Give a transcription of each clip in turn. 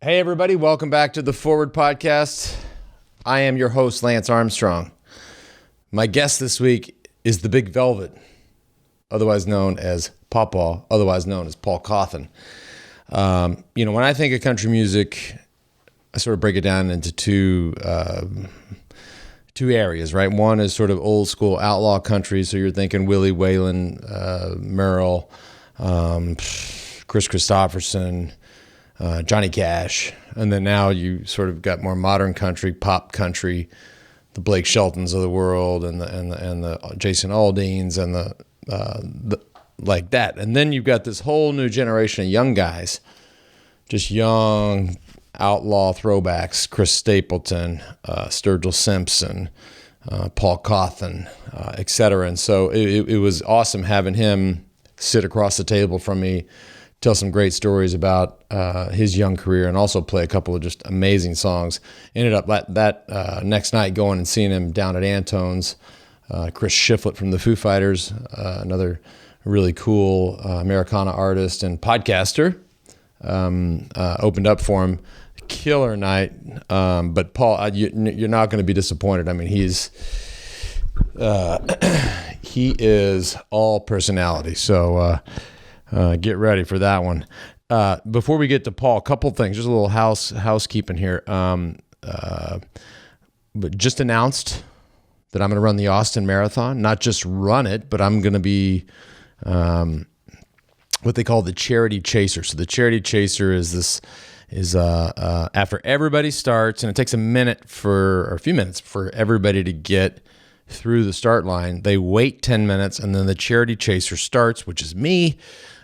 Hey, everybody. Welcome back to the Forward Podcast. I am your host, Lance Armstrong. My guest this week is the Big Velvet, otherwise known as Paw Paw, otherwise known as Paul Cauthen. When I think of country music, I sort of break it down into two areas, right? One is sort of old school outlaw country. So you're thinking Willie, Waylon, Merrill, Chris Christopherson, Johnny Cash, and then now you sort of got more modern country, pop country, the Blake Sheltons of the world, and the Jason Aldeans, and the like that. And then you've got this whole new generation of young guys, just young outlaw throwbacks: Chris Stapleton, Sturgill Simpson, Paul Cauthen, etc. And so it was awesome having him sit across the table from me, tell some great stories about his young career, and also play a couple of just amazing songs. Ended up that next night going and seeing him down at Antone's. Chris Shiflett from the Foo Fighters, another really cool Americana artist and podcaster, opened up for him. Killer night. But Paul, you're not going to be disappointed. I mean, he is all personality. So get ready for that one. Before we get to Paul, a couple things, just a little housekeeping here. But just announced that I'm going to run the Austin Marathon. Not just run it, but I'm going to be what they call the charity chaser. So the charity chaser is after everybody starts, and it takes a few minutes for everybody to get through the start line. They wait 10 minutes, and then the charity chaser starts, which is me.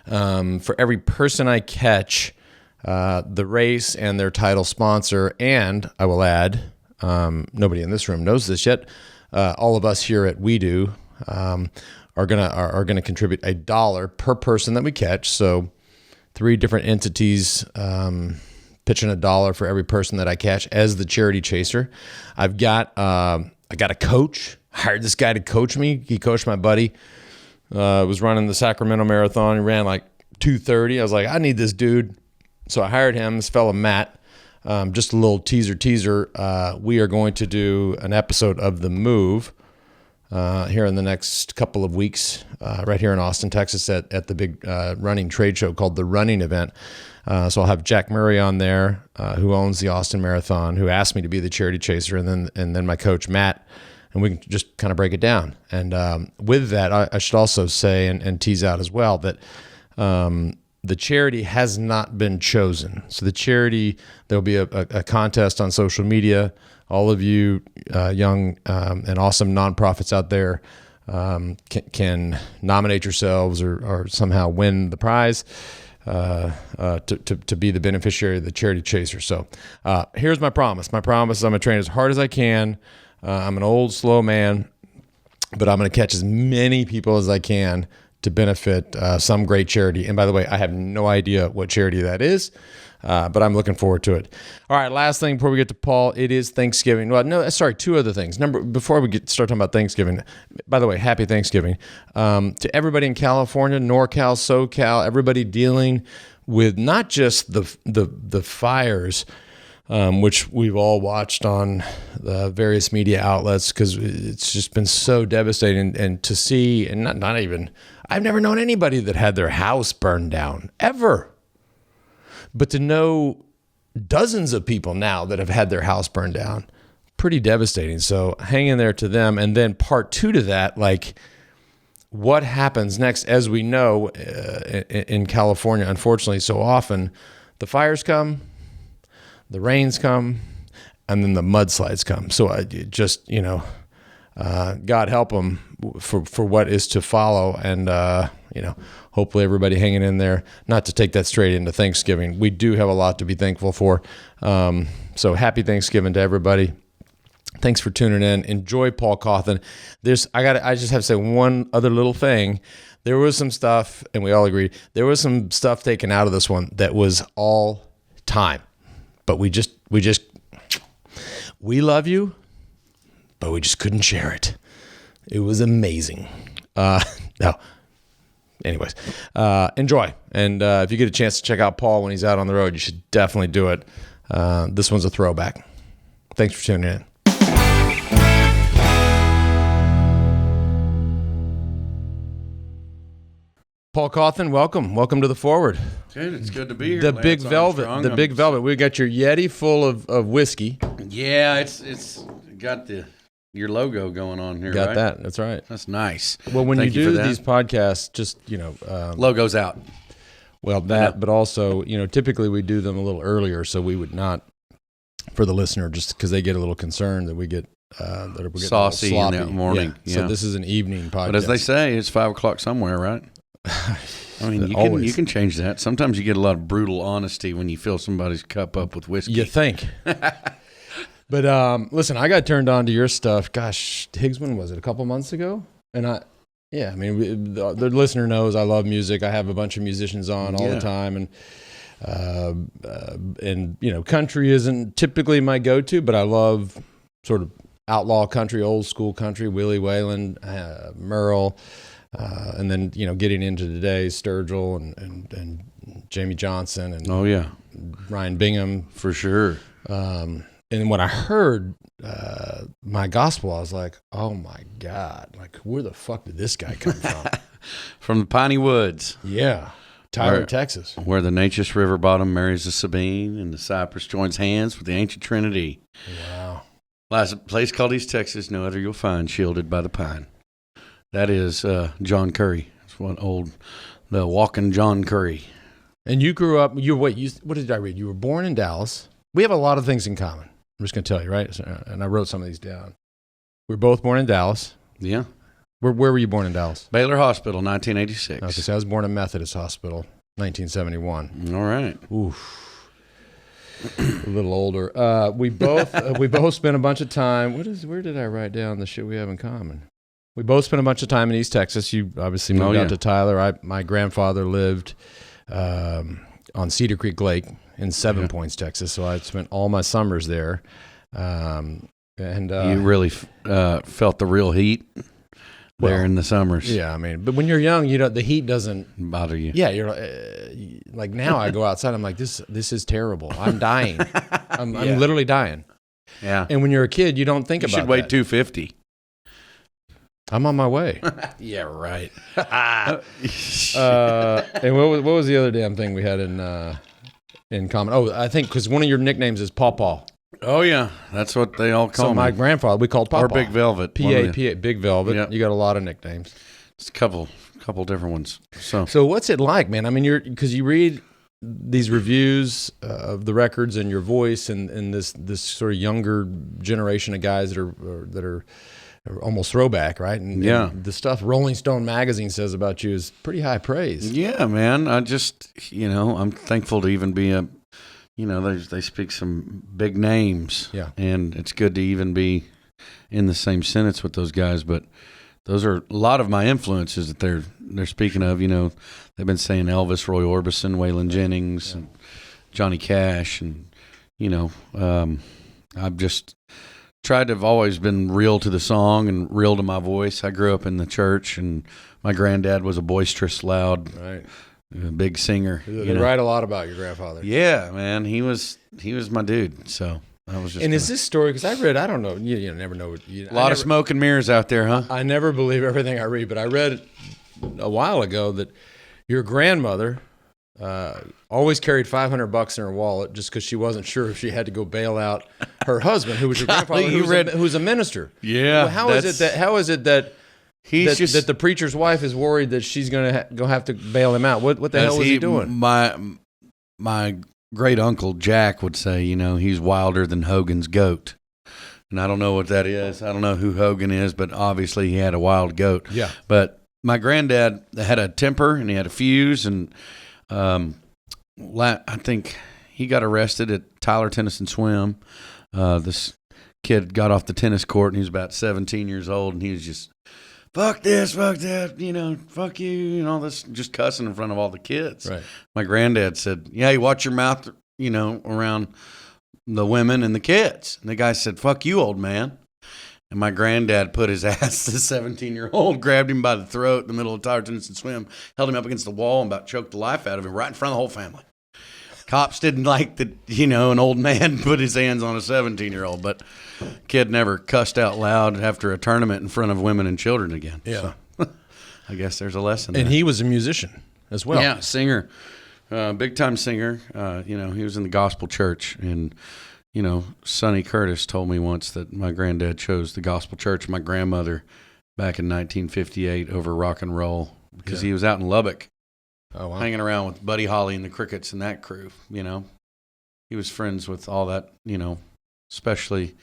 For every person I catch, the race and their title sponsor, and I will add, nobody in this room knows this yet, all of us here at We Do are gonna contribute $1 per person that we catch. So 3 different entities pitching $1 for every person that I catch as the charity chaser. I got a coach. Hired this guy to coach me. He coached my buddy. Was running the Sacramento Marathon. He ran like 2:30. I was like, I need this dude. So I hired him, this fellow Matt. Just a little teaser. We are going to do an episode of The Move here in the next couple of weeks, right here in Austin, Texas, at the big running trade show called The Running Event. So I'll have Jack Murray on there, who owns the Austin Marathon, who asked me to be the charity chaser, and then my coach Matt. And we can just kind of break it down. And with that, I should also say and tease out as well that the charity has not been chosen. So the charity, there'll be a contest on social media. All of you young and awesome nonprofits out there can nominate yourselves or somehow win the prize to be the beneficiary of the charity chaser. So here's my promise. My promise is I'm going to train as hard as I can. I'm an old, slow man, but I'm going to catch as many people as I can to benefit some great charity. And by the way, I have no idea what charity that is, but I'm looking forward to it. All right, last thing before we get to Paul, it is Thanksgiving. Well, no, sorry, 2 other things. Before we start talking about Thanksgiving, by the way, happy Thanksgiving. To everybody in California, NorCal, SoCal, everybody dealing with not just the fires, which we've all watched on the various media outlets, because it's just been so devastating. And to see, and not even, I've never known anybody that had their house burned down, ever. But to know dozens of people now that have had their house burned down, pretty devastating. So hang in there to them. And then part 2 to that, like what happens next? As we know, in California, unfortunately, so often the fires come, the rains come, and then the mudslides come. So I just, God help them for what is to follow. And, hopefully everybody hanging in there, not to take that straight into Thanksgiving. We do have a lot to be thankful for. So happy Thanksgiving to everybody. Thanks for tuning in. Enjoy Paul Cauthen. I just have to say one other little thing. There was some stuff, and we all agreed, there was some stuff taken out of this one that was all time. But we love you, but we just couldn't share it. It was amazing. Anyways, enjoy. And if you get a chance to check out Paul when he's out on the road, you should definitely do it. This one's a throwback. Thanks for tuning in. Paul Cauthen, welcome to the Forward. Dude, it's good to be here. The Big Velvet, Armstrong. Big Velvet. We got your Yeti full of whiskey. Yeah, it's got your logo going on here. Got right? that? That's right. That's nice. Well, when Thank you you do for that. these podcasts, just Logo's out. well that, but also typically we do them a little earlier, so we would not for the listener just because they get a little concerned that we get that we're getting Saucy a little in sloppy. the morning. Yeah. So Yeah. this is an evening podcast. But as they say, it's 5 o'clock somewhere, right? I mean, you can change that. Sometimes you get a lot of brutal honesty when you fill somebody's cup up with whiskey. You think? But listen, I got turned on to your stuff. Gosh, Higgs, when was it? A couple months ago? And the listener knows I love music. I have a bunch of musicians on all the time, and country isn't typically my go-to, but I love sort of outlaw country, old school country. Willie Whalen, Merle. And then getting into today, Sturgill and Jamie Johnson and Ryan Bingham For sure. And when I heard My Gospel, I was like, oh my God, like where the fuck did this guy come from? From the Piney Woods. Yeah, Tyler, Texas, Where the Natchez River bottom marries the Sabine and the Cypress joins hands with the ancient Trinity. Wow. Lies a place called East Texas, no other you'll find, shielded by the pine. That is John Curry. That's the walking John Curry. And you grew up. What did I read? You were born in Dallas. We have a lot of things in common. I'm just going to tell you, right? And I wrote some of these down. We were both born in Dallas. Yeah. Where were you born in Dallas? Baylor Hospital, 1986. Okay, so I was born in Methodist Hospital, 1971. All right. Oof. A little older. We both spent a bunch of time. Where did I write down the shit we have in common? We both spent a bunch of time in East Texas. You obviously moved out to Tyler. My grandfather lived on Cedar Creek Lake in Seven Points, Texas. So I spent all my summers there. You really felt the real heat there in the summers. Yeah, I mean, but when you're young, the heat doesn't bother you. Yeah, you're like now. I go outside. I'm like, this is terrible. I'm dying. I'm literally dying. Yeah. And when you're a kid, you don't think about it. You should weigh 250. I'm on my way. Yeah, right. And what was the other damn thing we had in common? Oh, I think because one of your nicknames is Paw Paw. Oh yeah, that's what they all call me. So my grandfather, we called Paw Paw. Or Big Velvet. PA, Big Velvet. Yep. You got a lot of nicknames. It's a couple different ones. So what's it like, man? I mean, because you read these reviews of the records and your voice and this sort of younger generation of guys that are almost throwback, right? And the stuff Rolling Stone magazine says about you is pretty high praise. Yeah, man. I just, I'm thankful to even be they speak some big names. Yeah. And it's good to even be in the same sentence with those guys. But those are a lot of my influences that they're speaking of. They've been saying Elvis, Roy Orbison, Waylon Jennings, and Johnny Cash. And, I've just tried to have always been real to the song and real to my voice. I grew up in the church, and my granddad was a boisterous, loud, big singer. They write a lot about your grandfather. Yeah, man, he was my dude. So I was just. And is this story? Because I don't know. You never know. A lot of smoke and mirrors out there, huh? I never believe everything I read, but I read a while ago that your grandmother always carried $500 in her wallet just because she wasn't sure if she had to go bail out her husband, who was your grandfather, who's a minister. Yeah. Well, how is it that the preacher's wife is worried that she's going to go have to bail him out? What the hell was he doing? My great uncle Jack would say, he's wilder than Hogan's goat. And I don't know what that is. I don't know who Hogan is, but obviously he had a wild goat. Yeah. But my granddad had a temper and he had a fuse, and I think he got arrested at Tyler Tennis and Swim. This kid got off the tennis court and he was about 17 years old, and he was just, fuck this, fuck that, fuck you, and all this, just cussing in front of all the kids. Right. My granddad said, yeah, you watch your mouth, around the women and the kids. And the guy said, fuck you, old man. And my granddad put his ass to the 17-year-old, grabbed him by the throat in the middle of Tyler Tennis and Swim, held him up against the wall, and about choked the life out of him right in front of the whole family. Cops didn't like that, an old man put his hands on a 17-year-old, but kid never cussed out loud after a tournament in front of women and children again. Yeah. So, I guess there's a lesson And there. he was a musician as well. Yeah, singer. Big time singer. He was in the gospel church, and Sonny Curtis told me once that my granddad chose the gospel church, my grandmother, back in 1958 over rock and roll because he was out in Lubbock, hanging around with Buddy Holly and the Crickets and that crew. He was friends with all that. Especially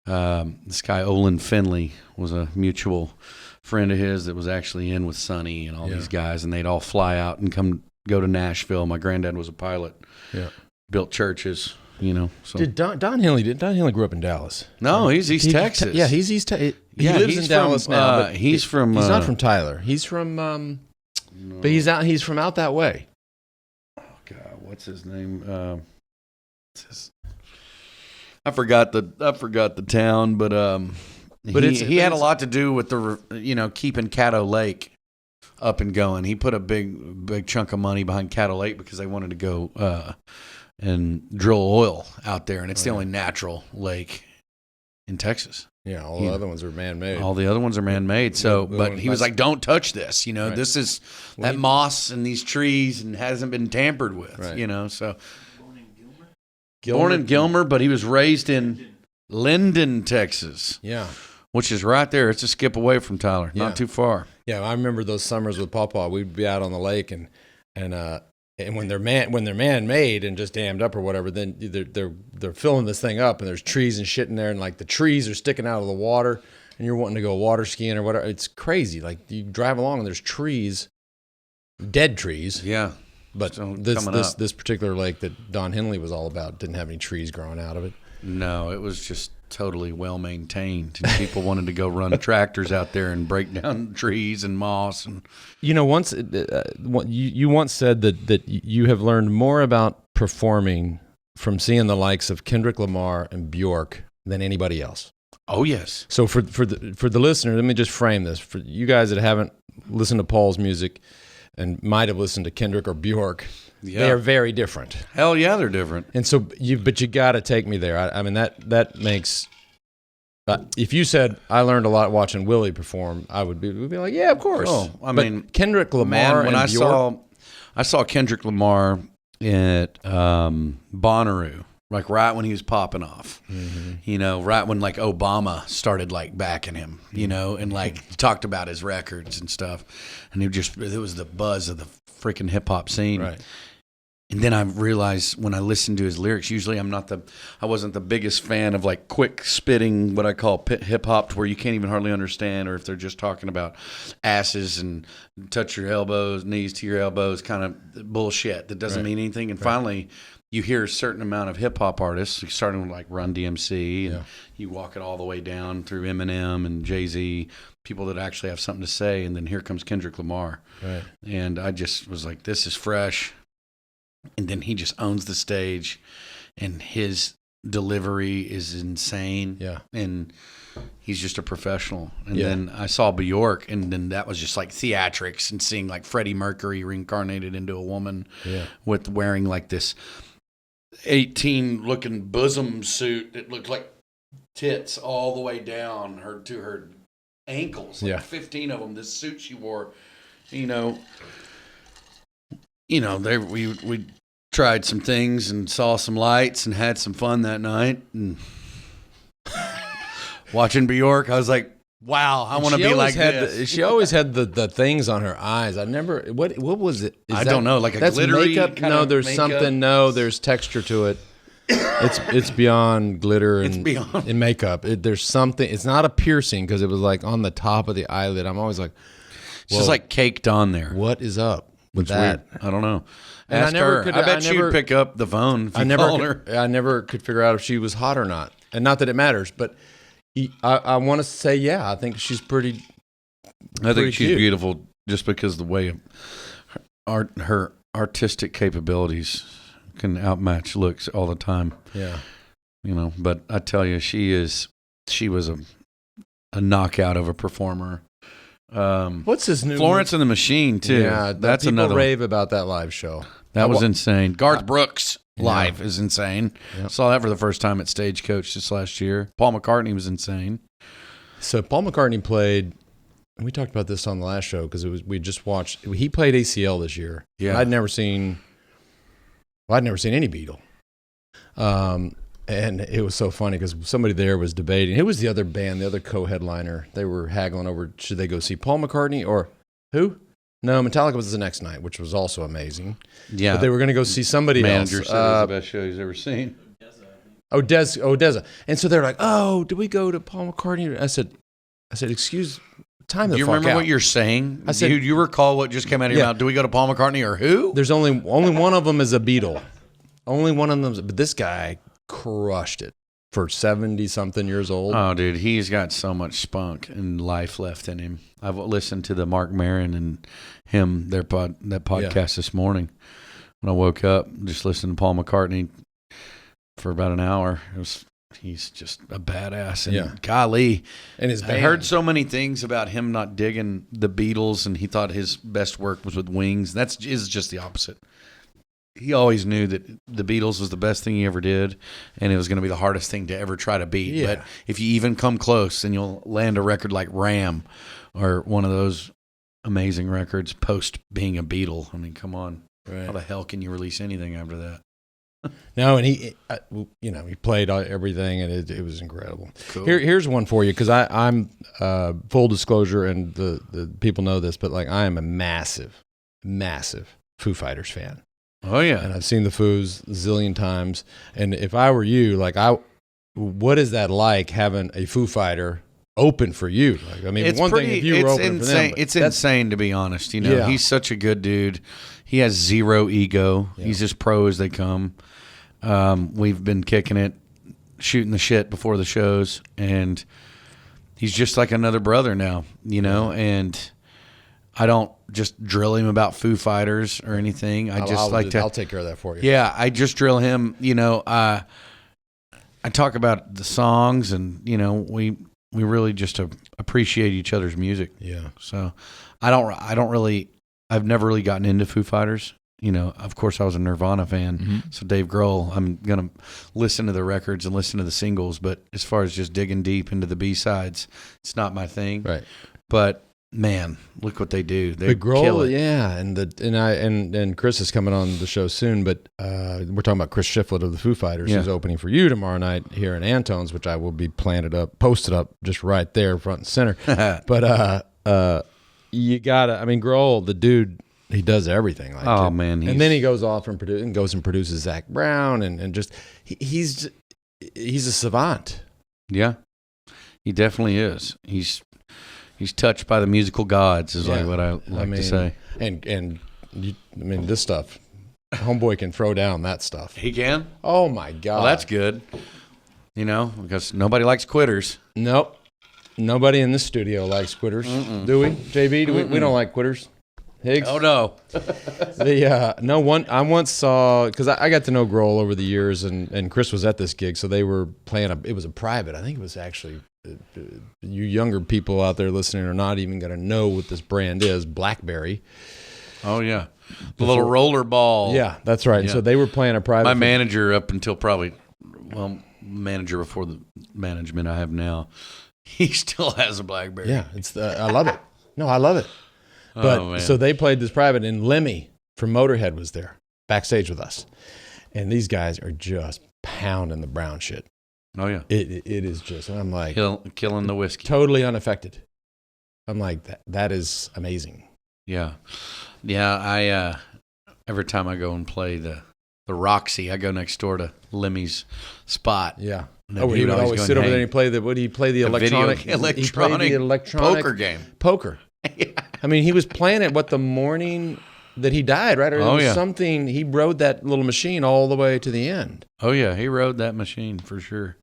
this guy Olin Finley was a mutual friend of his that was actually in with Sonny and all these guys, and they'd all fly out and go to Nashville. My granddad was a pilot. Yeah, built churches. So did Don Henley grew up in Dallas? No, he's East Texas. Yeah, he's East Texas. He lives in Dallas now. But he's not from Tyler. He's from. No. But he's from out that way. Oh God, what's his name? I forgot the town, but he had a lot to do with the keeping Caddo Lake up and going. He put a big chunk of money behind Caddo Lake because they wanted to go and drill oil out there, and it's the only natural lake in Texas. Yeah, all the other ones are man-made. All the other ones are man-made. So, but he was like, "Don't touch this." This is that moss and these trees and hasn't been tampered with. Right. So born in Gilmer, but he was raised in Linden, Texas. Yeah, which is right there. It's a skip away from Tyler, not too far. Yeah, I remember those summers with Paw Paw. We'd be out on the lake and when they're man-made and just dammed up or whatever, then they're filling this thing up and there's trees and shit in there, and like the trees are sticking out of the water and you're wanting to go water skiing or whatever. It's crazy. Like you drive along and there's trees, dead trees. Yeah. But this particular lake that Don Henley was all about didn't have any trees growing out of it. No, it was just totally well maintained. People wanted to go run tractors out there and break down trees and moss. And once you once said that you have learned more about performing from seeing the likes of Kendrick Lamar and Bjork than anybody else. Oh yes. So for the listener, let me just frame this for you guys that haven't listened to Paul's music and might have listened to Kendrick or Bjork. Yeah. They are very different. Hell yeah, they're different. And so you got to take me there. I mean that makes. If you said I learned a lot watching Willie perform, I would be like, yeah, of course. Oh, I mean, Kendrick Lamar when and Bjork, I saw Kendrick Lamar at Bonnaroo, like right when he was popping off. Mm-hmm. Right when like Obama started like backing him, and like talked about his records and stuff, and it was the buzz of the freaking hip hop scene. Right. And then I realized when I listened to his lyrics, usually I wasn't the biggest fan of like quick spitting, what I call hip hop, to where you can't even hardly understand, or if they're just talking about asses and touch your elbows, knees to your elbows, kind of bullshit that doesn't mean anything. And finally, you hear a certain amount of hip hop artists, starting with like Run DMC, and you walk it all the way down through Eminem and Jay-Z, people that actually have something to say. And then here comes Kendrick Lamar. Right. And I just was like, this is fresh. And then he just owns the stage, and his delivery is insane. Yeah. And he's just a professional. And then I saw Bjork, and then that was just like theatrics, and seeing like Freddie Mercury reincarnated into a woman with wearing like this 18 looking bosom suit that looked like tits all the way down to her ankles. Like 15 of them. This suit she wore, we tried some things and saw some lights and had some fun that night. And watching Bjork, I was like, wow, I want to be like this. She always had the things on her eyes. I never, what was it? I don't know, like a glittery makeup? No, there's makeup. Something. No, there's texture to it. It's beyond glitter and makeup. There's something. It's not a piercing because it was like on the top of the eyelid. I'm always like, it's just like caked on there. What is up with that? Weird. I don't know. Ask her. I bet she'd pick up the phone if you called her. I never could figure out if she was hot or not. And not that it matters, but I want to say, I think she's pretty. I think she's beautiful just because the way her artistic capabilities can outmatch looks all the time. Yeah. But I tell you, she was a knockout of a performer. What's his new Florence and the Machine too? Yeah, that's people another rave about that live show. That was insane. Garth Brooks live is insane. Yep. Saw that for the first time at Stagecoach this last year. Paul McCartney was insane. So Paul McCartney played, and we talked about this on the last show because we just watched. He played ACL this year. Yeah, I'd never seen any Beatle. And it was so funny because somebody there was debating. Who was the other band, the other co-headliner? They were haggling over, should they go see Paul McCartney or who? No, Metallica was the next night, which was also amazing. Yeah. But they were going to go see somebody else. Manager said it was the best show he's ever seen. Odessa. And so they're like, oh, did we go to Paul McCartney? I said, excuse, time the fuck out. Do you remember what you're saying? I said, do you recall what just came out of your mouth? Do we go to Paul McCartney or who? There's only one of them is a Beatle. Only one of them. But this guy crushed it for 70-something years old. Oh, dude, he's got so much spunk and life left in him. I've listened to the Mark Maron and him, that podcast this morning. When I woke up, just listened to Paul McCartney for about an hour. He's just a badass. And golly. And his band. I heard so many things about him not digging the Beatles, and he thought his best work was with Wings. Is just the opposite. He always knew that the Beatles was the best thing he ever did, and it was going to be the hardest thing to ever try to beat. Yeah. But if you even come close, then you'll land a record like Ram or one of those amazing records post being a Beatle. I mean, come on. Right. How the hell can you release anything after that? No, and he played everything, and it was incredible. Cool. Here's one for you, because I'm full disclosure, and the people know this, but like I am a massive Foo Fighters fan. Oh yeah, and I've seen the Foos a zillion times. And if I were you, what is that like having a Foo Fighter open for you? Like, I mean, it's one thing if you were open for them, it's insane to be honest. You know, he's such a good dude. He has zero ego. Yeah. He's as pro as they come. We've been kicking it, shooting the shit before the shows, and he's just like another brother now. You know, and I don't just drill him about Foo Fighters or anything. I'll take care of that for you. Yeah, I just drill him. You know, I talk about the songs, and you know, we really just appreciate each other's music. Yeah. So I've never really gotten into Foo Fighters. You know, of course, I was a Nirvana fan. Mm-hmm. So Dave Grohl, I'm gonna listen to the records and listen to the singles. But as far as just digging deep into the B-sides, it's not my thing. Right. But man, look what they do. They kill it. Yeah, and Chris is coming on the show soon, but we're talking about Chris Shiflett of the Foo Fighters, who's opening for you tomorrow night here in Antone's, which I will be posted up just right there, front and center. But you gotta, I mean, Grohl, the dude, he does everything. Like man, and then he goes off and produces Zach Brown, and just he's a savant. Yeah, he definitely is. He's touched by the musical gods, is like what I like to say. And this stuff, homeboy can throw down that stuff. He can? Oh, my God. Well, that's good. You know, because nobody likes quitters. Nope. Nobody in this studio likes quitters. Mm-mm. Do we, JB? We don't like quitters. Higgs? Oh, no. I once saw, because I got to know Grohl over the years, and Chris was at this gig, so they were playing, it was a private. I think it was actually... you younger people out there listening are not even going to know what this brand is, BlackBerry. Oh, yeah. The little roller ball. Yeah, that's right. Yeah. So they were playing a private. My manager up until manager before the management I have now, he still has a BlackBerry. Yeah, I love it. No, I love it. But so they played this private, and Lemmy from Motorhead was there backstage with us. And these guys are just pounding the brown shit. Oh, yeah. It is just, and I'm like... Killing the whiskey. Totally unaffected. I'm like, that is amazing. Yeah. Yeah, I every time I go and play the Roxy, I go next door to Lemmy's spot. Yeah. He would always sit over there and he play the electronic poker game. Poker. Yeah. I mean, he was playing it, the morning that he died, right? Or something. He rode that little machine all the way to the end. Oh, yeah. He rode that machine for sure.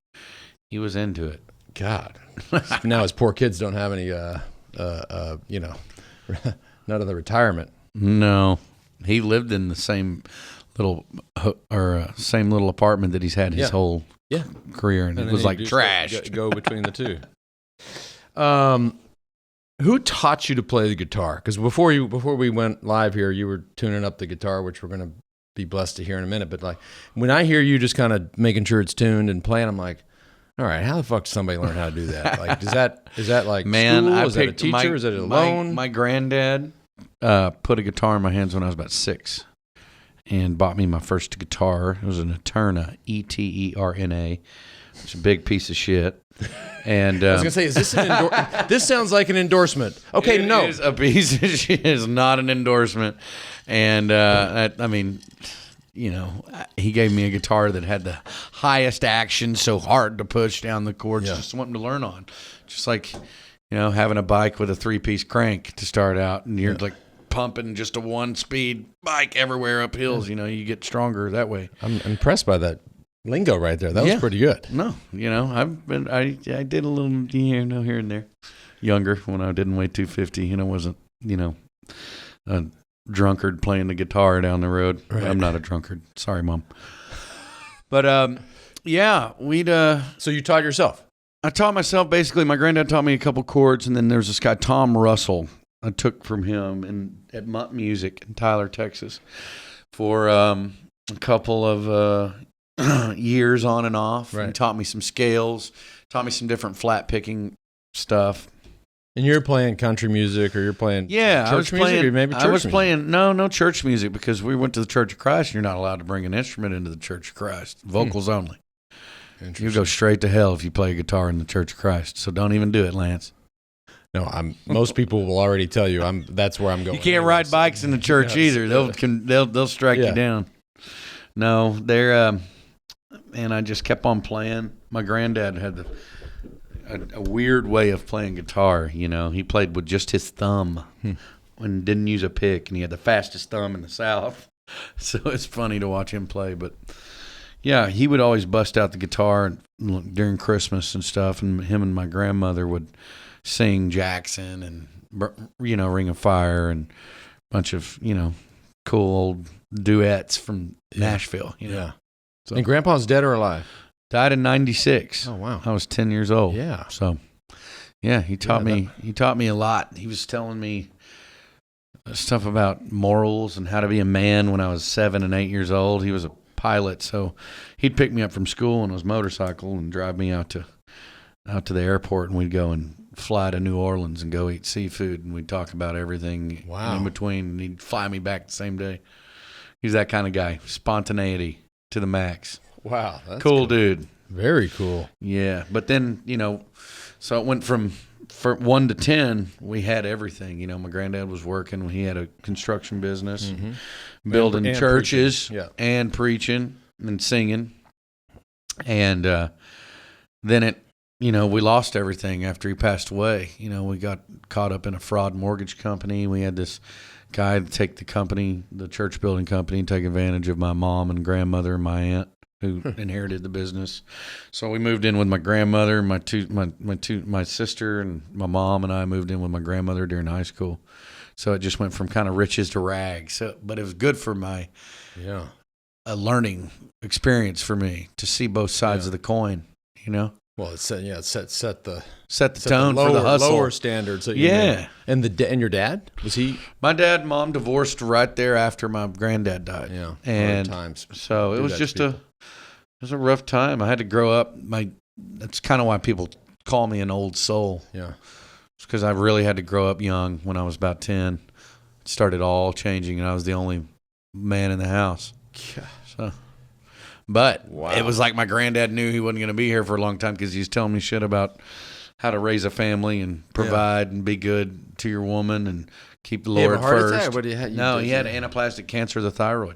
He was into it. God. Now his poor kids don't have any, none of the retirement. No. He lived in the same little apartment that he's had his whole career, and it was like trash. Go between the two. Who taught you to play the guitar? Because before we went live here, you were tuning up the guitar, which we're going to be blessed to hear in a minute. But like when I hear you just kind of making sure it's tuned and playing, I'm like, all right, how the fuck does somebody learn how to do that? Like, is that like man? School? I Is that a teacher? Is it alone? My granddad put a guitar in my hands when I was about 6, and bought me my first guitar. It was an Eterna, Eterna. It's a big piece of shit. And I was gonna say, is this this sounds like an endorsement? Okay, no, it is a piece of shit. It's not an endorsement. And I mean, you know, he gave me a guitar that had the highest action, so hard to push down the chords. Just something to learn on. Just like, you know, having a bike with a 3-piece crank to start out, and you're like pumping just a 1-speed bike everywhere up hills. You know, you get stronger that way. I'm impressed by that lingo right there. That was pretty good. No, you know, I did a little, you know, here and there. Younger, when I didn't weigh 250, and I wasn't, you know, a drunkard playing the guitar down the road. Right. I'm not a drunkard. Sorry, Mom. But yeah, we'd. So you taught yourself? I taught myself basically. My granddad taught me a couple chords, and then there's this guy Tom Russell. I took from him at Mutt Music in Tyler, Texas, for a couple of years on and off. Right. And taught me some scales, taught me some different flat picking stuff. And you're playing country music, or you're playing church music, or maybe church I was music? playing no church music, because we went to the Church of Christ. And you're not allowed to bring an instrument into the Church of Christ. Vocals only. You go straight to hell if you play a guitar in the Church of Christ. So don't even do it, Lance. No, most people will already tell you that's where I'm going. You can't ride bikes in the church either. They'll strike you down. No, they're and I just kept on playing. My granddad had a weird way of playing guitar. You know, he played with just his thumb and didn't use a pick, and he had the fastest thumb in the South. So it's funny to watch him play. But yeah, he would always bust out the guitar during Christmas and stuff, and him and my grandmother would sing Jackson and, you know, Ring of Fire and a bunch of, you know, cool old duets from Nashville. You know? Yeah. So, and Grandpa's dead or alive? Died in 96. Oh, wow. I was 10 years old. Yeah. So, yeah, he taught me a lot. He was telling me stuff about morals and how to be a man when I was 7 and 8 years old. He was a pilot, so he'd pick me up from school on his motorcycle and drive me out to the airport, and we'd go and fly to New Orleans and go eat seafood, and we'd talk about everything in between, and he'd fly me back the same day. He's that kind of guy. Spontaneity to the max. Wow. That's cool dude. Very cool. Yeah. But then, you know, so it went from 1 to 10, we had everything. You know, my granddad was working. He had a construction business, building and churches and preaching and singing. And then you know, we lost everything after he passed away. You know, we got caught up in a fraud mortgage company. We had this guy take the company, the church building company, and take advantage of my mom and grandmother and my aunt, who inherited the business. So we moved in with my grandmother, my sister, and my mom, and I moved in with my grandmother during high school. So it just went from kind of riches to rags. So, but it was good for my a learning experience for me to see both sides of the coin. You know. Well, it set the tone for the hustle. Lower standards. So and your dad, was he? My dad and mom divorced right there after my granddad died. Yeah, and times. So it was just a rough time. I had to grow up. That's kind of why people call me an old soul. Yeah, it's because I really had to grow up young. When I was about 10, it started all changing, and I was the only man in the house. Yeah. So. But it was like my granddad knew he wasn't going to be here for a long time, because he was telling me shit about how to raise a family and provide and be good to your woman and keep the Lord first. Attack? What did he had anaplastic cancer of the thyroid.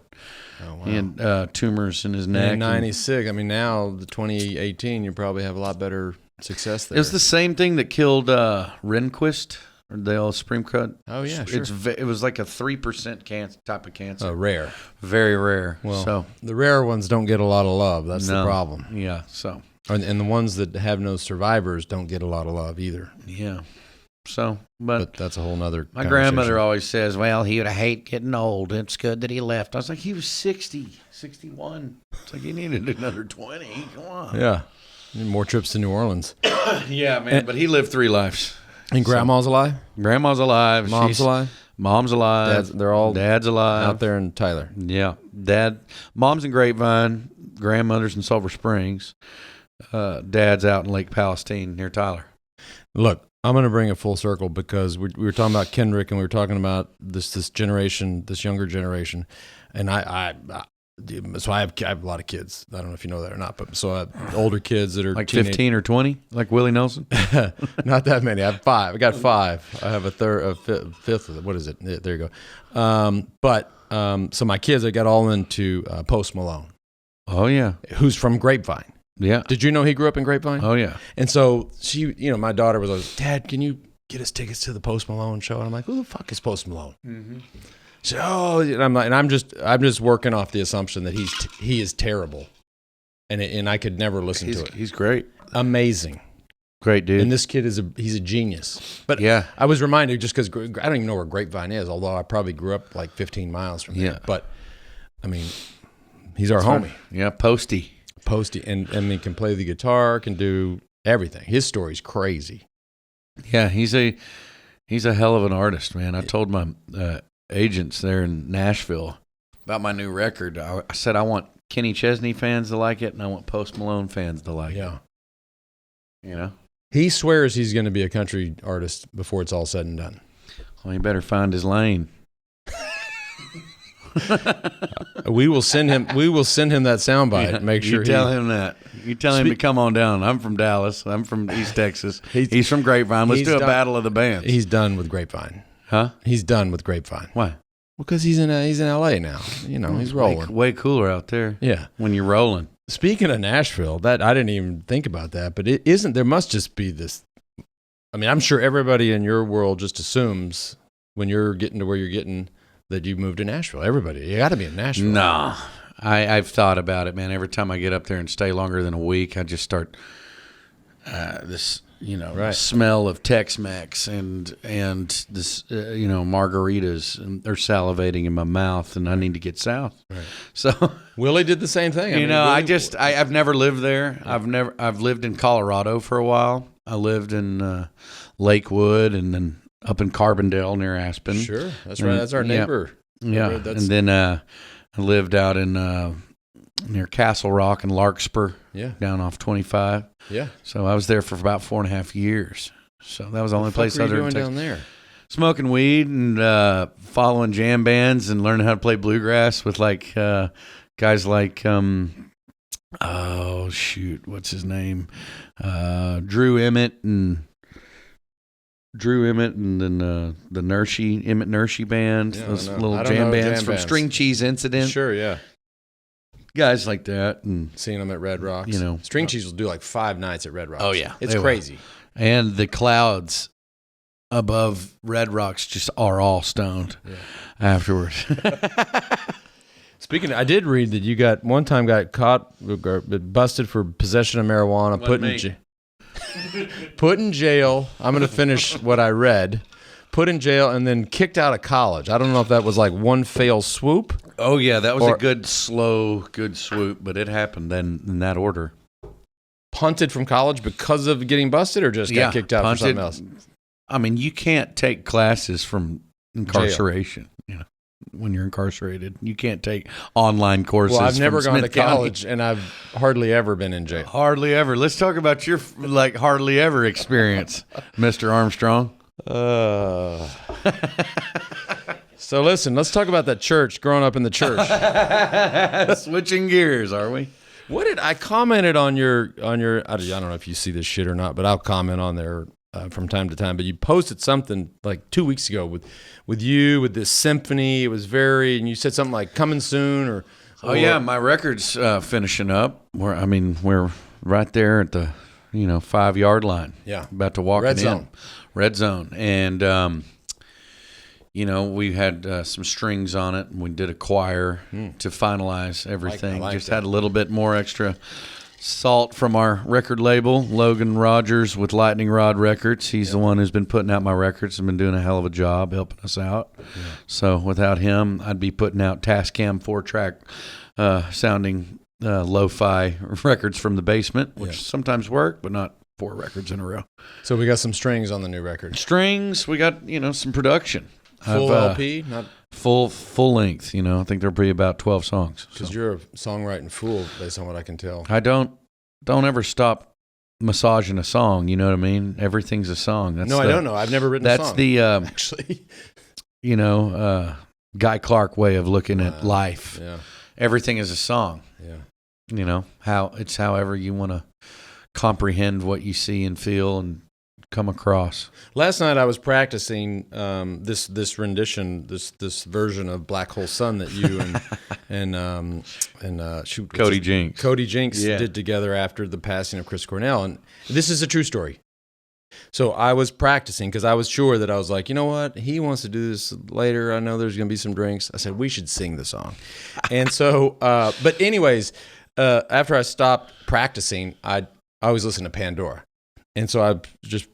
Oh, wow. He had tumors in his neck. In 96. I mean, now, the 2018, you probably have a lot better success there. It was the same thing that killed Rehnquist. Or the old Supreme Court. Oh, yeah, sure. It was like a 3% type of cancer. Rare. Very rare. Well, so the rare ones don't get a lot of love. That's the problem. Yeah, so. And the ones that have no survivors don't get a lot of love either. Yeah. So, but that's a whole nother My grandmother always says, well, he would hate getting old. It's good that he left. I was like, he was 60, 61. It's like, he needed another 20. Come on. Yeah. More trips to New Orleans. Yeah, man. But he lived 3 lives. And Grandma's alive? Grandma's alive. Mom's alive? Mom's alive. Dad's alive out there in Tyler. Yeah, Mom's in Grapevine. Grandmother's in Silver Springs. Dad's out in Lake Palestine near Tyler. Look, I'm going to bring it full circle because we were talking about Kendrick and we were talking about this generation, this younger generation, and so I have a lot of kids. I don't know if you know that or not, but so I have older kids that are like 15 or 20, like Willie Nelson. Not that many. I have 5. I got 5. I have a fifth of it. What is it? There you go. So my kids, I got all into Post Malone. Oh yeah, who's from Grapevine. Yeah. Did you know he grew up in Grapevine? Oh yeah. And so she, my daughter was like, Dad, can you get us tickets to the Post Malone show? And I'm like, who the fuck is Post Malone? Mm-hmm. So, and I'm like, and I'm just working off the assumption that he is terrible, and I could never listen to it. He's great, amazing, great dude. And this kid he's a genius. But yeah, I was reminded just because I don't even know where Grapevine is, although I probably grew up like 15 miles from there. But I mean, he's our homie. Right. Yeah, Posty, and I mean, can play the guitar, can do everything. His story's crazy. Yeah, he's a hell of an artist, man. I told my agents there in Nashville about my new record. I said I want Kenny Chesney fans to like it, and I want Post Malone fans to like it. He swears he's going to be a country artist before it's all said and done. Well, he better find his lane. We will send him that soundbite. Make sure you tell him that. You tell him to come on down. I'm from Dallas. I'm from East Texas. He's from Grapevine. Let's do a battle of the bands. He's done with Grapevine. Huh? He's done with Grapevine. Why? Well, because he's in LA now. He's rolling. Way cooler out there. Yeah. When you're rolling. Speaking of Nashville, that I didn't even think about that, but it isn't. There must just be this. I mean, I'm sure everybody in your world just assumes when you're getting to where you're getting that you moved to Nashville. Everybody, you got to be in Nashville. No, I've thought about it, man. Every time I get up there and stay longer than a week, I just start this. Smell of Tex-Mex and this, margaritas, and they're salivating in my mouth, and I need to get south. Right. So Willie did the same thing. I've never lived there. Yeah. I've lived in Colorado for a while. I lived in Lakewood, and then up in Carbondale near Aspen. Sure, that's right. That's our neighbor. Yeah, and then I lived out in near Castle Rock and Larkspur. Yeah, down off 25. Yeah. So I was there for about 4.5 years. So that was the only place I was doing down there. Smoking weed and following jam bands and learning how to play bluegrass with guys like what's his name? Drew Emmett and then the Emmett Nershie band, those little jam bands from String Cheese Incident. Sure, yeah. Guys like that, and seeing them at Red Rocks. String Cheese will do like 5 nights at Red Rocks. Oh yeah, it's crazy. And the clouds above Red Rocks just are all stoned afterwards. Speaking, I did read that you got caught, busted for possession of marijuana, put in jail. I'm going to finish what I read. Put in jail and then kicked out of college. I don't know if that was like one fell swoop. Oh, yeah, that was a good swoop, but it happened then in that order. Punted from college because of getting busted, or just got kicked out for something else? I mean, you can't take classes from incarceration. When you're incarcerated, you can't take online courses. Well, I've never gone to Smith County. College, and I've hardly ever been in jail. Hardly ever. Let's talk about your hardly ever experience, Mr. Armstrong. So listen, let's talk about that church, growing up in the church. Switching gears, are we? What did I commented on your I don't know if you see this shit or not, but I'll comment on there from time to time. But you posted something like 2 weeks ago with this symphony. It was and you said something like coming soon or yeah, my record's finishing up. We're right there at the 5-yard line. Yeah, about to walk Red zone. Red zone, and we had some strings on it, and we did a choir to finalize everything. I like Just that. had a little bit more extra salt from our record label, Logan Rogers with Lightning Rod Records. He's the one who's been putting out my records and been doing a hell of a job helping us out. Yeah. So without him, I'd be putting out Tascam 4-track sounding lo-fi records from the basement, which sometimes work, but not 4 records in a row. So we got some strings on the new record. Strings, we got some production. Full LP, not full length. You know, I think there'll be about 12 songs. Because you're a songwriting fool, based on what I can tell. I don't ever stop massaging a song. You know what I mean? Everything's a song. I don't know. I've never written a song. That's the actually, Guy Clark way of looking at life. Yeah, everything is a song. Yeah, you know however you want to comprehend what you see and feel and come across. Last night I was practicing this rendition, this version of Black Hole Sun that you and Cody Jinks did together after the passing of Chris Cornell, and this is a true story. So I was practicing because I was sure that I was like, you know what, he wants to do this later. I know there's going to be some drinks. I said we should sing the song, and so but anyways, after I stopped practicing, I always listen to Pandora, and so I just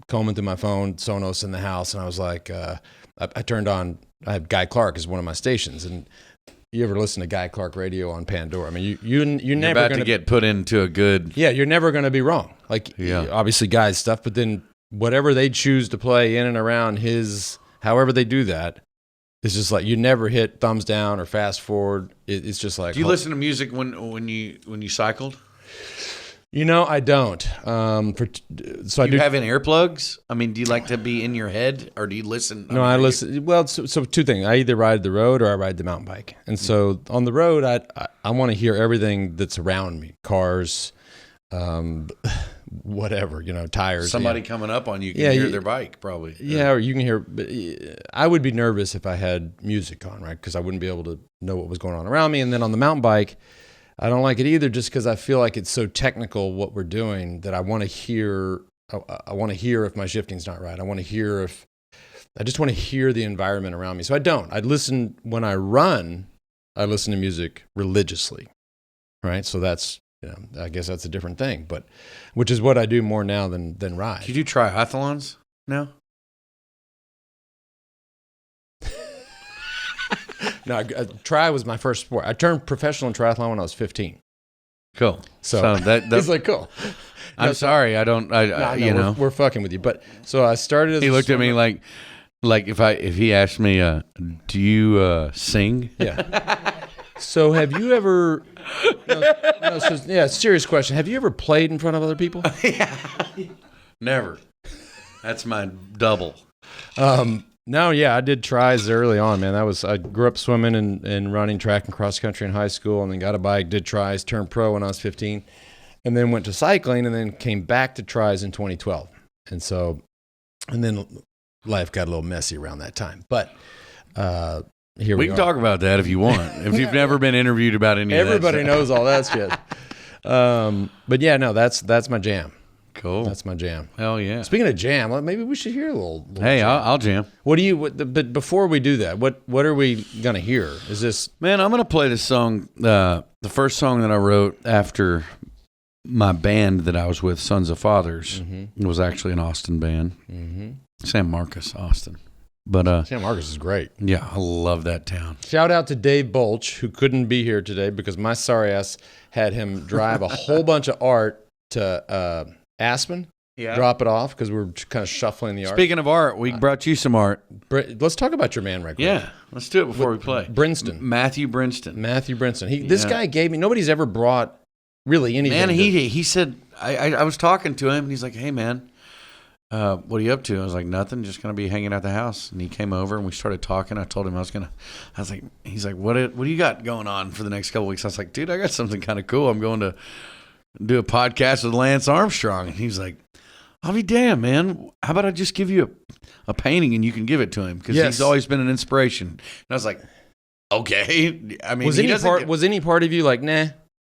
combing through my phone, Sonos in the house, and I was like, I turned on, I have Guy Clark as one of my stations, and you ever listen to Guy Clark radio on Pandora? I mean, you're never about to get put into a good... Yeah, you're never going to be wrong. Like, obviously Guy's stuff, but then whatever they choose to play in and around his, however they do that, it's just like, you never hit thumbs down or fast forward. It's just like... Do you listen to music when you cycled? You know, I don't. So I do have in earplugs? I mean, do you like to be in your head, or do you listen? No, I listen. Well, so two things. I either ride the road or I ride the mountain bike. And so on the road, I want to hear everything that's around me: cars, whatever, tires. Somebody coming up on you can hear their bike, probably. Yeah, or you can hear. I would be nervous if I had music on, right? Because I wouldn't be able to know what was going on around me. And then on the mountain bike, I don't like it either, just because I feel like it's so technical what we're doing that I want to hear. I want to hear if my shifting's not right. I just want to hear the environment around me. So I don't. When I run, I listen to music religiously, right? So that's, I guess that's a different thing, but which is what I do more now than ride. Do you do triathlons now? No, tri was my first sport. I turned professional in triathlon when I was 15. Cool. So that he's like, cool. I'm sorry, I don't. We're fucking with you. But so I started. He looked at me like if he asked me, "Do you sing?" Yeah. So have you ever? Serious question. Have you ever played in front of other people? Yeah. Never. That's my double. No, yeah, I did tries early on, man. I grew up swimming and running track and cross country in high school, and then got a bike, did tries, turned pro when I was 15, and then went to cycling, and then came back to tries in 2012. And then life got a little messy around that time. But here we can talk about that if you want. If you've never been interviewed about any of that. Everybody knows all that shit. But yeah, no, that's my jam. Cool. That's my jam. Hell yeah. Speaking of jam, maybe we should hear a little hey, jam. I'll jam. But before we do that, what are we going to hear? Is this... Man, I'm going to play this song, the first song that I wrote after my band that I was with, Sons of Fathers. Mm-hmm. It was actually an Austin band. Mm-hmm. San Marcos, Austin. But San Marcos is great. Yeah, I love that town. Shout out to Dave Bolch, who couldn't be here today because my sorry ass had him drive a whole bunch of art to... Aspen, drop it off because we're kind of shuffling the art. Speaking of art, we brought you some art. Let's talk about your man right quick. Yeah, let's do it before we play. Brinston. Matthew Brinston. This guy gave me, nobody's ever brought really anything. Man, he said, I was talking to him, and he's like, hey, man, what are you up to? I was like, nothing, just going to be hanging out the house. And he came over, and we started talking. I told him he's like, what do you got going on for the next couple weeks? I was like, dude, I got something kind of cool. I'm going to do a podcast with Lance Armstrong. And he's like, I'll be damned, man. How about I just give you a painting and you can give it to him? Because he's always been an inspiration. And I was like, okay. I mean, was any part of you like, nah,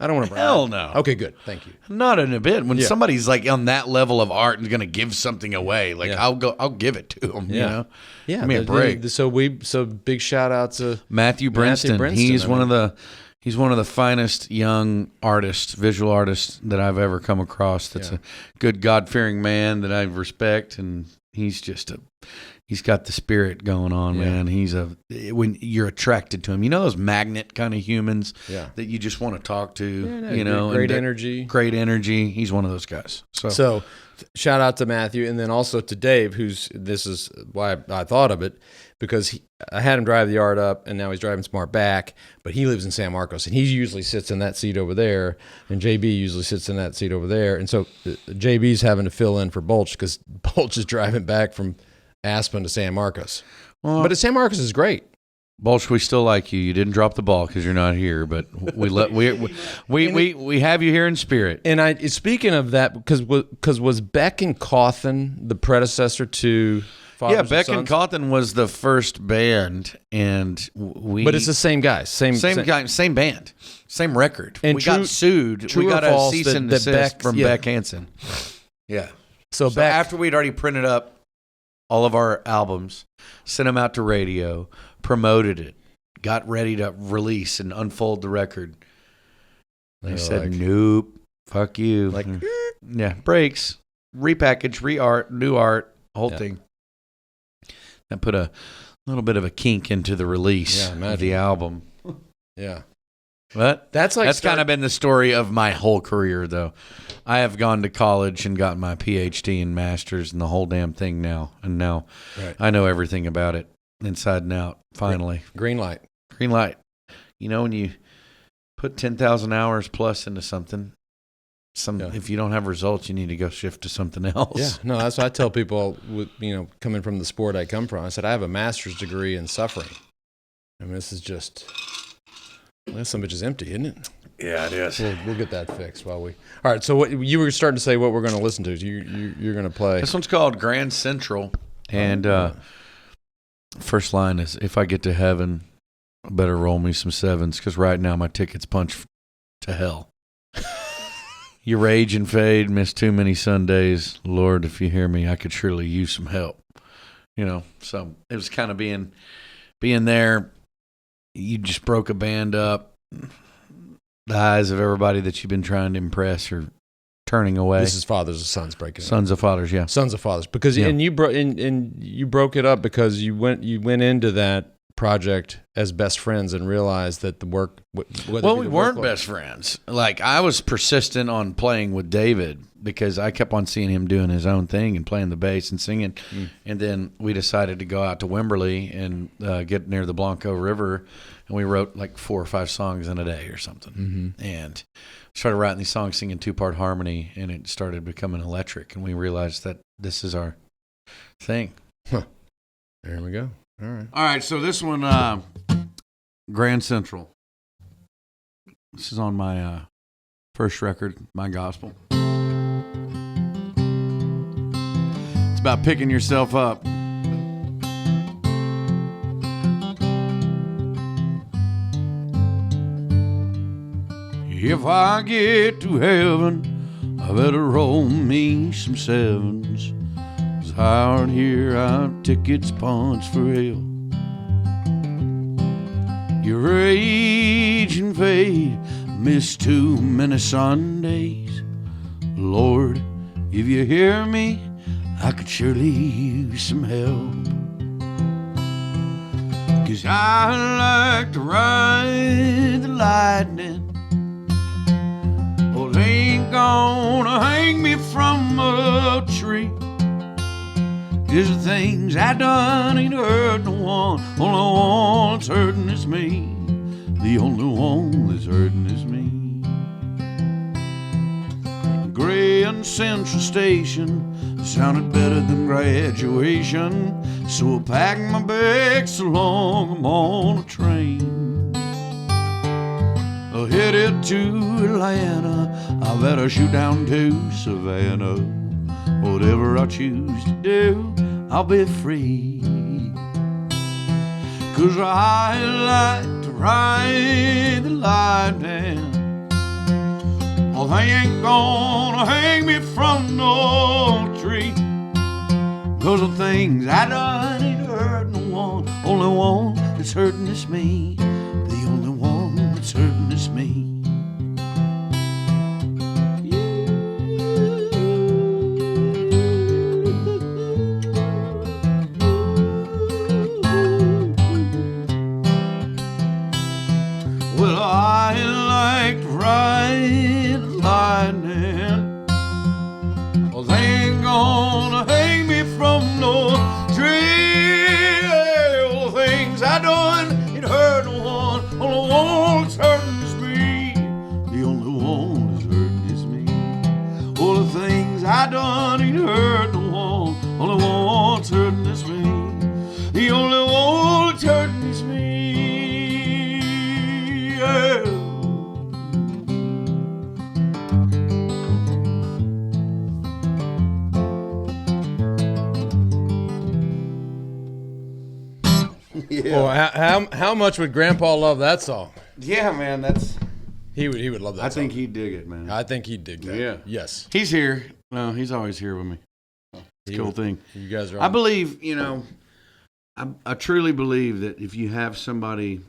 I don't want to. Hell no. Okay, good. Thank you. Not in a bit. When somebody's like on that level of art and going to give something away, like I'll give it to them. You know? Yeah. Give me a break. So big shout out to Matthew Brinston. He's one of the finest young artists, visual artists that I've ever come across. That's a good God-fearing man that I respect, and He's got the spirit going on, man. When you're attracted to him, you know those magnet kind of humans that you just want to talk to, great energy. Great energy. He's one of those guys. So shout out to Matthew, and then also to Dave, this is why I thought of it, because I had him drive the yard up, and now he's driving Smart back, but he lives in San Marcos, and he usually sits in that seat over there, and JB usually sits in that seat over there, and so JB's having to fill in for Bolch, because Bolch is driving back from Aspen to San Marcos. Well, but San Marcos is great. Bolch, we still like you. You didn't drop the ball because you're not here, but we have you here in spirit. And speaking of that, because was Beck and Cauthen the predecessor to Fathers Beck and and Cauthen was the first band, and but it's the same guys, same guy, same band, same record. And we got sued. We got a cease and desist from Beck Hansen. Yeah. So Beck, after we'd already printed up all of our albums, sent them out to radio, promoted it, got ready to release and unfold the record. They said, nope, fuck you. Breaks, repackage, re-art, new art, whole thing. That put a little bit of a kink into the release of the album. Yeah. But that's kind of been the story of my whole career, though. I have gone to college and gotten my PhD and master's and the whole damn thing now. And now I know everything about it inside and out, finally. Green light. Green light. You know, when you put 10,000 hours plus into something, if you don't have results, you need to go shift to something else. Yeah, no, that's what I tell people, coming from the sport I come from. I said, I have a master's degree in suffering. I mean, this is just... some bitch is empty, isn't it? Yeah, it is. We'll get that fixed while we. All right. So what you were starting to say? What we're going to listen to? You're going to play. This one's called Grand Central, and first line is, "If I get to heaven, I better roll me some sevens, because right now my ticket's punched to hell. You rage and fade, miss too many Sundays. Lord, if you hear me, I could surely use some help." So it was kind of being there. You just broke a band up. The eyes of everybody that you've been trying to impress are turning away. This is Fathers and Sons breaking up. Sons of Fathers, yeah. Sons of Fathers. Because and you broke it up because you went into that project as best friends and realized that the work. We weren't best friends. Like, I was persistent on playing with David because I kept on seeing him doing his own thing and playing the bass and singing. And then we decided to go out to Wimberley and get near the Blanco River, and we wrote like 4 or 5 songs in a day or something. And started writing these songs, singing 2-part harmony, and it started becoming electric. And we realized that this is our thing. Huh. There we go. All right. So this one, Grand Central. This is on my first record, My Gospel. It's about picking yourself up. If I get to heaven, I better roll me some sevens. 'Cause out here our tickets punched for hell. You rage and fade, miss too many Sundays. Lord, if you hear me, I could surely use some help. 'Cause I like to ride the lightning. Well, they ain't gonna hang me from a tree. 'Cause the things I done ain't hurt no one. Only one that's hurting is me. The only one that's hurting is me. Grand Central Station sounded better than graduation, so I packed my bags along. I'm on a train. Headed to Atlanta, I better shoot down to Savannah. Whatever I choose to do, I'll be free. 'Cause I like to ride the lightning. Oh, they ain't gonna hang me from no tree. 'Cause the things I done ain't hurt no one. Only one that's hurting is me. The only one that's hurting is me. all the things I done ain't hurt no one. Only one's hurting is me. The only one that's hurting is me. Yeah. Yeah. Well, how much would Grandpa love that song? Yeah, man, he would love that. I song. think he'd dig it, man. I think he'd dig that. Yeah. Yes. He's here. No, he's always here with me. It's a cool thing. You guys are. I believe, I truly believe that if you have somebody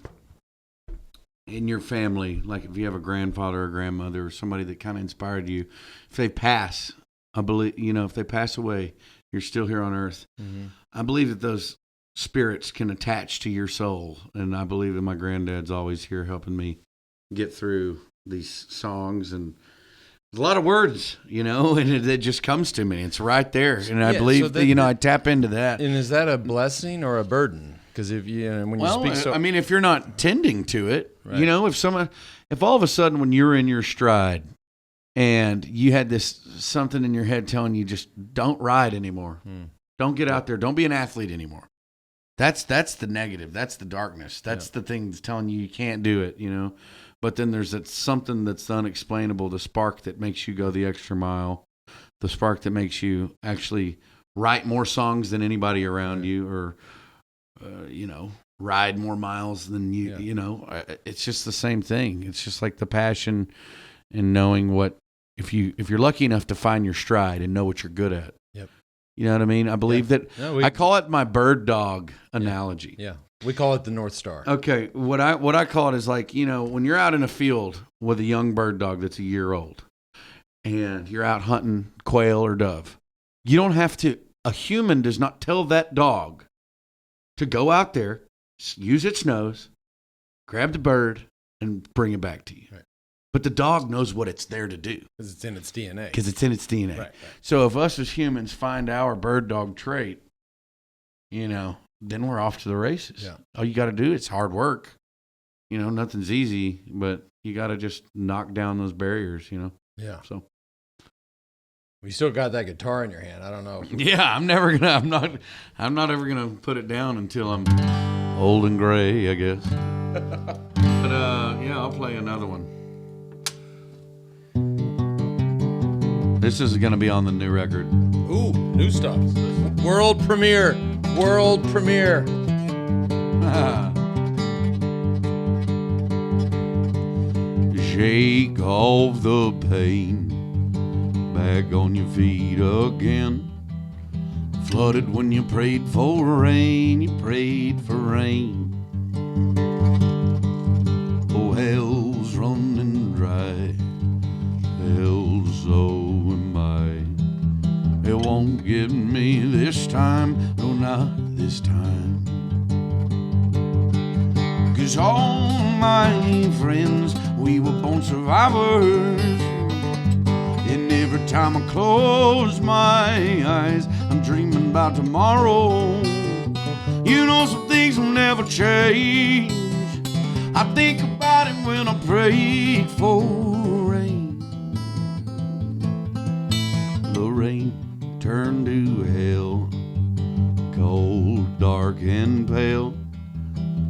in your family, like if you have a grandfather or grandmother or somebody that kind of inspired you, if they pass, I believe, if they pass away, you're still here on earth. Mm-hmm. I believe that those spirits can attach to your soul. And I believe that my granddad's always here helping me get through these songs. And there's a lot of words, and it just comes to me. It's right there. And I believe that, I tap into that. And is that a blessing or a burden? Because if when you speak so... I mean, if you're not tending to it, right. If all of a sudden when you're in your stride and you had something in your head telling you just don't ride anymore, don't get out there, don't be an athlete anymore. That's the negative. That's the darkness. That's the thing that's telling you can't do it, But then there's something that's unexplainable, the spark that makes you go the extra mile, the spark that makes you actually write more songs than anybody around you or, ride more miles than you, It's just the same thing. It's just like the passion and knowing if you're lucky enough to find your stride and know what you're good at. Yep. You know what I mean? I believe that I call it my bird dog analogy. Yeah. We call it the North Star. Okay. What I call it is like, when you're out in a field with a young bird dog that's a year old and you're out hunting quail or dove, you don't have to, a human does not tell that dog to go out there, use its nose, grab the bird and bring it back to you. Right. But the dog knows what it's there to do. Because it's in its DNA. Right. So if us as humans find our bird dog trait, then we're off to the races. Yeah. All you got to do, it's hard work. Nothing's easy, but you got to just knock down those barriers, Yeah. So. You still got that guitar in your hand. I don't know. Yeah, I'm not ever gonna put it down until I'm old and gray, I guess. But I'll play another one. This is gonna be on the new record. Ooh, new stuff. World premiere. Shake off the pain. Back on your feet again. Flooded when you prayed for rain. You prayed for rain. Oh, hell's running dry. Hell, so am I. It won't get me this time. No, not this time. 'Cause all my friends, we were born survivors. And every time I close my eyes, I'm dreaming about tomorrow. Some things will never change. I think about it when I pray for rain. The rain turned to hell, cold, dark, and pale.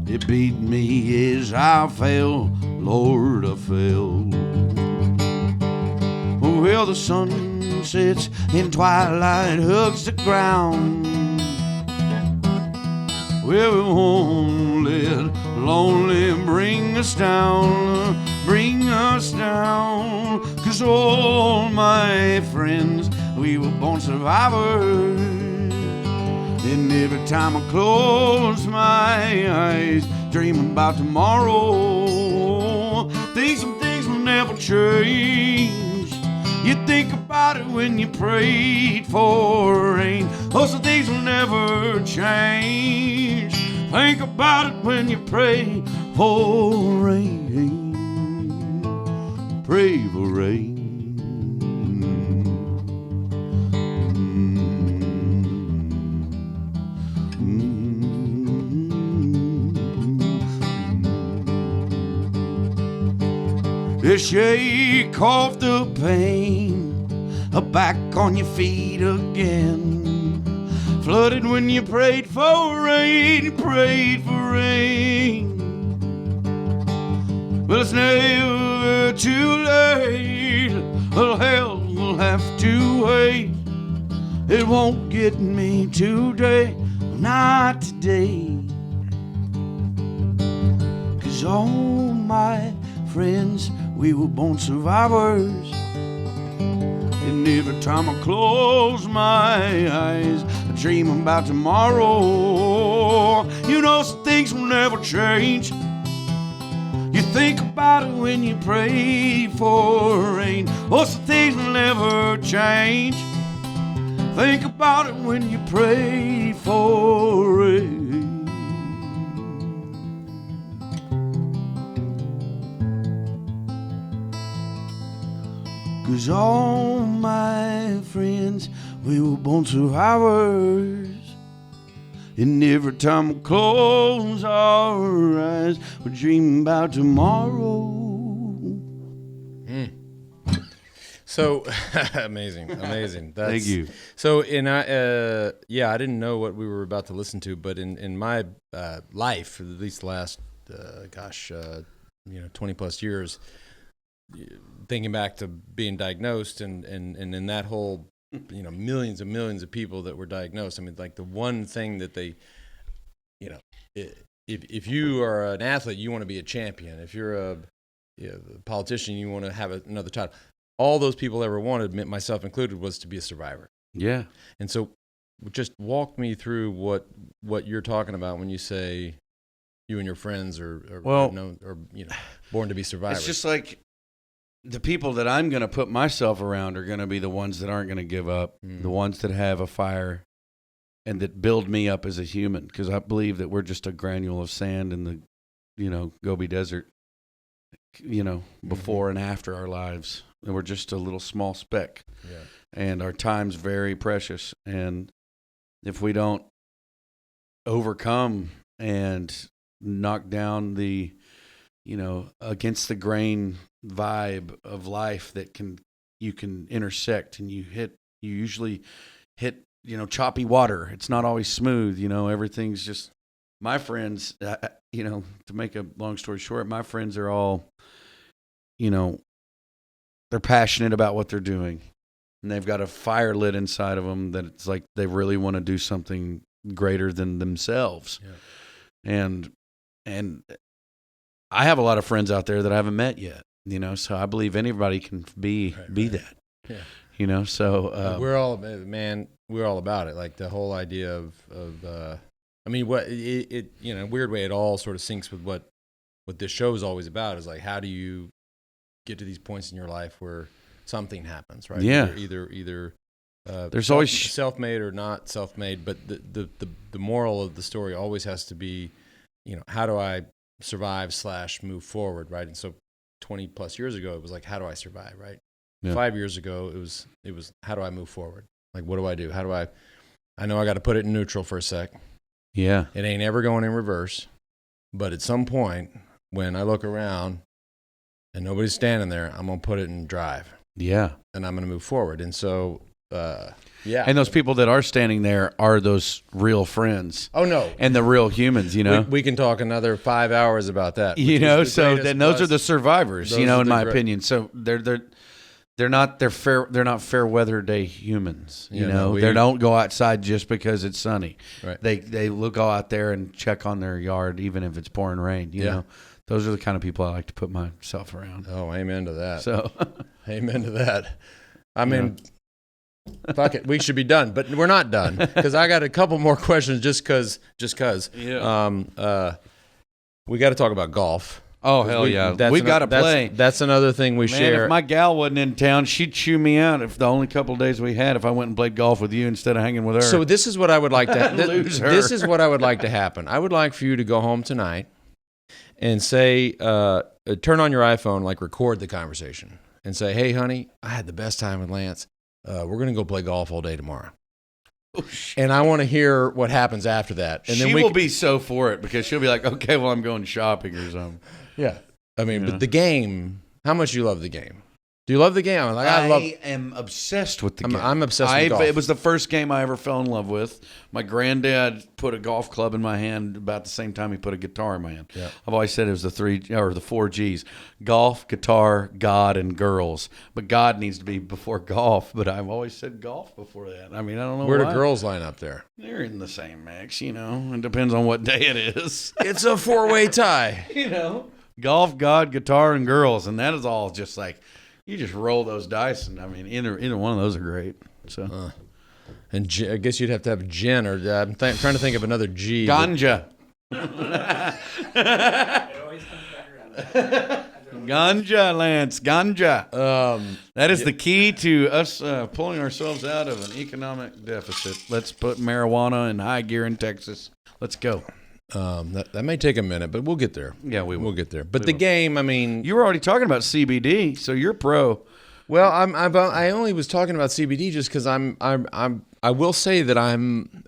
It beat me as I fell, Lord, I fell. Well, the sun sets and twilight hugs the ground. Well, we won't let lonely bring us down, 'cause all my friends, we were born survivors. And every time I close my eyes, dreaming about tomorrow, some things will never change. You think about it when you prayed for rain. Some things will never change. Think about it when you pray for rain. Pray for rain. Shake off the pain back on your feet again. Flooded when you prayed for rain, prayed for rain. Well, it's never too late. Well, hell will have to wait. It won't get me today, not today. 'Cause all my friends, we were born survivors. And every time I close my eyes, I dream about tomorrow. You know, some things will never change. You think about it when you pray for rain. Oh, some things will never change. Think about it when you pray for rain. 'Cause all my friends, we were born survivors. And every time we close our eyes, we dream about tomorrow. So amazing. That's, thank you. So I didn't know what we were about to listen to, but in my life, for at least the last 20 plus years, thinking back to being diagnosed and in that whole, millions and millions of people that were diagnosed. I mean, like the one thing that they, if you are an athlete, you want to be a champion. If you're a politician, you want to have another title. All those people ever wanted, myself included, was to be a survivor. Yeah. And so just walk me through what you're talking about when you say you and your friends are born to be survivors. It's just like the people that I'm going to put myself around are going to be the ones that aren't going to give up, the ones that have a fire and that build me up as a human, because I believe that we're just a granule of sand in the, Gobi Desert, before and after our lives. And we're just a little small speck. Yeah. And our time's very precious. And if we don't overcome and knock down the, against the grain vibe of life that you can intersect, and you usually hit, choppy water. It's not always smooth, everything's just, my friends, to make a long story short, my friends are all, they're passionate about what they're doing, and they've got a fire lit inside of them that it's like they really want to do something greater than themselves. Yeah. And I have a lot of friends out there that I haven't met yet, so I believe anybody can be that. Yeah. So we're all about it. Like the whole idea of what it in a weird way, it all sort of syncs with what this show is always about, is like, how do you get to these points in your life where something happens, right? Yeah. Either there's always self-made or not self-made, but the moral of the story always has to be, how do I survive / move forward, right? And so 20 plus years ago, it was like, how do I survive, right? Yeah. 5 years ago, it was how do I move forward? Like, what do I do? I know I got to put it in neutral for a sec. Yeah. It ain't ever going in reverse, but at some point when I look around and nobody's standing there, I'm going to put it in drive. Yeah. And I'm going to move forward. And so, yeah. And those people that are standing there are those real friends. Oh, no. And the real humans, We can talk another 5 hours about that. So then those are the survivors, in my opinion. So they're not fair weather day humans. They don't go outside just because it's sunny. Right. They go out there and check on their yard even if it's pouring rain. You know, those are the kind of people I like to put myself around. Oh, amen to that. So, amen to that. I mean, fuck it, we should be done, but we're not done, because I got a couple more questions. Just cause. Yeah. We got to talk about golf. Oh, hell yeah. We got to play. That's another thing we share. If my gal wasn't in town, she'd chew me out if the only couple of days we had, if I went and played golf with you instead of hanging with her. So this is what I would like to lose her. This is what I would like to happen. I would like for you to go home tonight and say, turn on your iPhone, like record the conversation and say, hey, honey, I had the best time with Lance. We're going to go play golf all day tomorrow. Oh, and I want to hear what happens after that. And then will be so for it, because she'll be like, okay, well, I'm going shopping or something. Yeah. I mean, but the game, how much you love the game. Do you love the game? I am obsessed with the game. I'm obsessed with golf. It was the first game I ever fell in love with. My granddad put a golf club in my hand about the same time he put a guitar in my hand. Yeah. I've always said it was the 4 G's: golf, guitar, God, and girls. But God needs to be before golf. But I've always said golf before that. I mean, I don't know Where why. do girls line up there? They're in the same mix, It depends on what day it is. It's a 4-way tie. Golf, God, guitar, and girls, and that is all just like you just roll those dice, and I mean, either one of those are great. So, and I guess you'd have to have gin, or I'm trying to think of another G. Ganja. Ganja, Lance. Ganja. That is the key to us pulling ourselves out of an economic deficit. Let's put marijuana in high gear in Texas. Let's go. That may take a minute, but we'll get there. Yeah, we'll get there. But game, I mean, you were already talking about CBD, so you're pro. Well, I only was talking about CBD just because I will say that I'm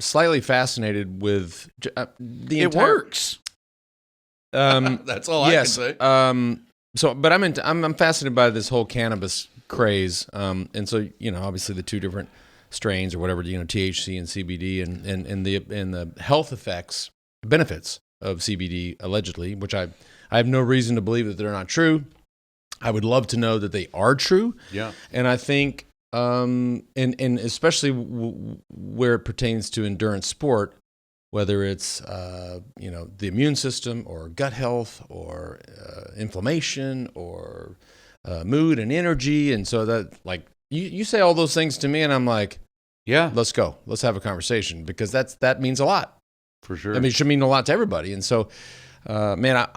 slightly fascinated with the entire. It works. That's all I can say. But I'm fascinated by this whole cannabis craze, and so obviously the two different strains or whatever, THC and CBD, and the health benefits of CBD allegedly, which I have no reason to believe that they're not true. I would love to know that they are true. Yeah. And I think, and especially where it pertains to endurance sport, whether it's the immune system or gut health or inflammation or mood and energy, and so that like. You say all those things to me, and I'm like, yeah, let's go. Let's have a conversation, because that means a lot. For sure. I mean, it should mean a lot to everybody. And so, man,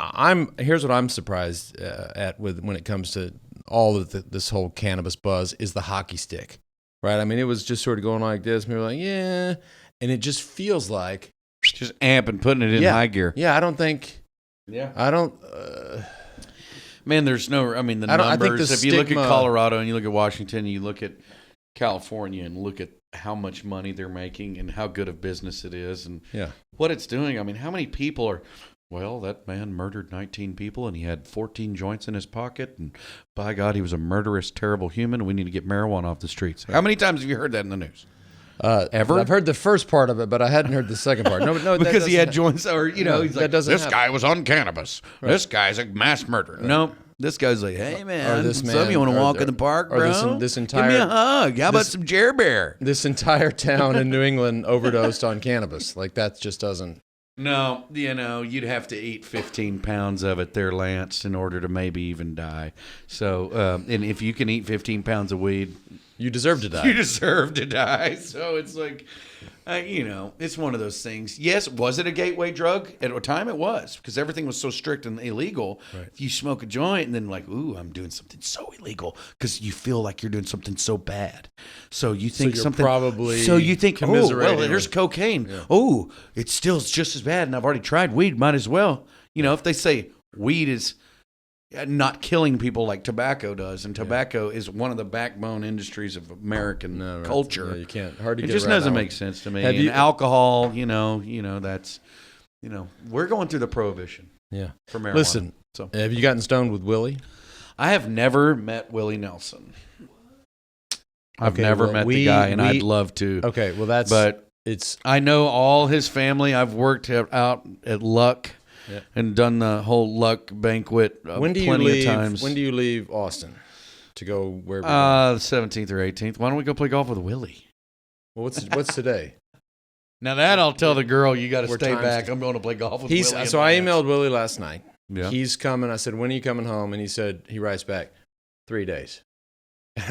here's what I'm surprised at when it comes to all of this whole cannabis buzz is the hockey stick, right? I mean, it was just sort of going like this, and we were like, yeah, and it just feels like just amp and putting it in high gear. Yeah, I don't think. Yeah, I don't. Man, there's no. I mean, the numbers. If you look at Colorado and you look at Washington, you look at California and look at how much money they're making and how good of business it is and what it's doing. I mean, how many people are? Well, that man murdered 19 people and he had 14 joints in his pocket, and by God, he was a murderous, terrible human. And we need to get marijuana off the streets. How many times have you heard that in the news? Ever? I've heard the first part of it, but I hadn't heard the second part. No, because he had joints, or he's like, this guy was on cannabis. Right. This guy's a mass murderer. Right. No, this guy's like, hey man, you want to walk in the park, bro? This entire, give me a hug. How about some Jer Bear? This entire town in New England overdosed on cannabis. Like that just doesn't. No, you'd have to eat 15 pounds of it there, Lance, in order to maybe even die. So, and if you can eat 15 pounds of weed, you deserve to die. You deserve to die. So it's like, it's one of those things. Yes, was it a gateway drug? At a time it was, because everything was so strict and illegal. Right. You smoke a joint and then like, ooh, I'm doing something so illegal, because you feel like you're doing something so bad. So you think something. So you think, oh, well, there's cocaine. Yeah. Oh, it's still just as bad, and I've already tried weed. Might as well. If they say weed is not killing people like tobacco does, and tobacco is one of the backbone industries of American culture. Yeah, you can't. Hard to get it just around doesn't make sense to me. And alcohol, that's, we're going through the prohibition. Yeah. For marijuana. Listen, have you gotten stoned with Willie? I have never met Willie Nelson. I've never met the guy, and I'd love to. Okay, well I know all his family. I've worked out at Luck. Yeah. And done the whole Luck banquet plenty of times. When do you leave Austin to go wherever? The 17th or 18th. Why don't we go play golf with Willie? Well, what's today? Now that I'll tell the girl, you got to stay back. I'm going to play golf with Willie. So I emailed Willie last night. Yeah. He's coming. I said, when are you coming home? And he writes back, 3 days.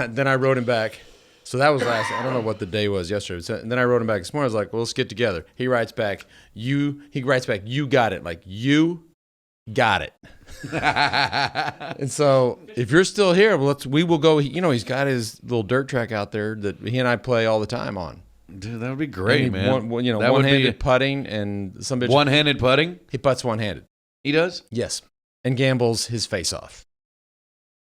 Then I wrote him back. So that was I don't know what the day was yesterday. And then I wrote him back this morning. I was like, well, let's get together. He writes back, you got it. Like, you got it. And so if you're still here, we will go. He's got his little dirt track out there that he and I play all the time on. Dude, that would be great, man. One-handed putting, and some bitch. One-handed putting? He putts one-handed. He does? Yes. And gambles his face off.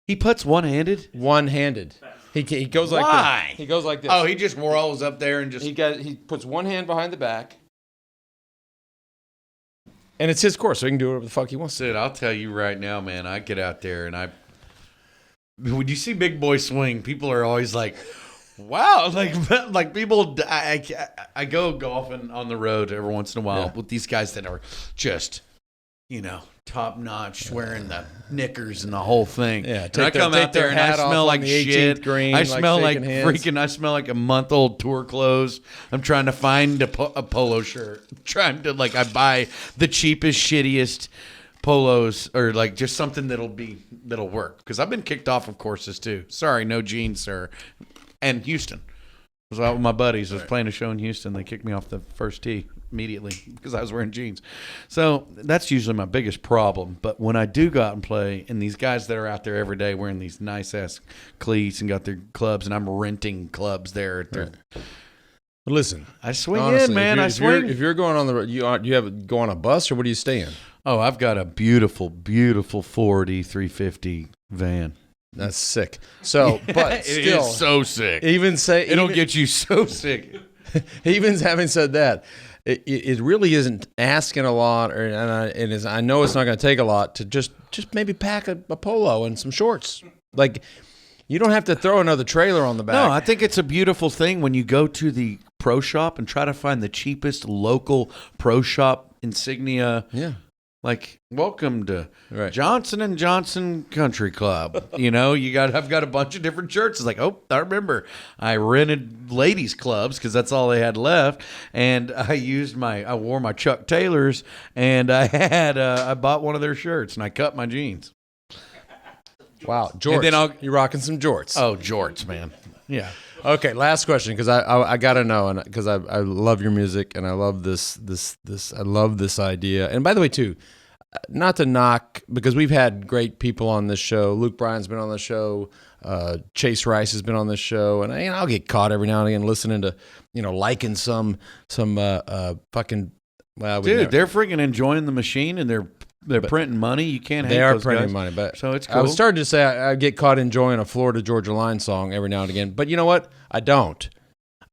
He putts one-handed? One-handed. He goes like Why? This. He goes like this. Oh, he just rolls up there and just... He puts one hand behind the back. And it's his course, so he can do whatever the fuck he wants. Dude, I'll tell you right now, man, I get out there and when you see Big Boy swing, people are always like, wow, like people. I go golfing on the road every once in a while with these guys that are just, top notch, wearing the knickers and the whole thing. Yeah, and I come out there and I smell like shit. Green, I smell like hands. I smell like a month-old tour clothes. I'm trying to find a polo shirt. Trying to I buy the cheapest, shittiest polos, or just something that'll work, because I've been kicked off of courses too. Sorry, no jeans, sir. And Houston, I was out with my buddies. I was playing a show in Houston. They kicked me off the first tee immediately because I was wearing jeans. So that's usually my biggest problem. But when I do go out and play, and these guys that are out there every day wearing these nice ass cleats and got their clubs, and I'm renting clubs there at their, But listen, I swing in, man. I swing. If you're going on the road, you have go on a bus, or what are you staying? Oh, I've got a beautiful, beautiful Ford E350 van. That's sick. So, but it still, is so sick. It'll get you so sick. Even having said that, it really isn't asking a lot, I know it's not going to take a lot to just maybe pack a polo and some shorts. You don't have to throw another trailer on the back. No, I think it's a beautiful thing when you go to the pro shop and try to find the cheapest local pro shop insignia. Yeah. Welcome to Johnson & Johnson Country Club. I've got a bunch of different shirts. It's I remember I rented ladies clubs because that's all they had left. And I wore my Chuck Taylors, and I bought one of their shirts and I cut my jeans. Wow. Jorts. And then you're rocking some jorts. Oh, jorts, man. Yeah. Okay, last question, because I gotta know, and because I love your music and I love this I love this idea. And by the way, too, not to knock, because we've had great people on this show. Luke Bryan's been on the show. Chase Rice has been on this show, and I'll get caught every now and again listening to liking some fucking. Well, dude, they're freaking enjoying the machine, and they're printing money. You can't hate They are those printing guys. money, but so it's cool. I was starting to say I get caught enjoying a Florida Georgia Line song every now and again, but you know what? I don't.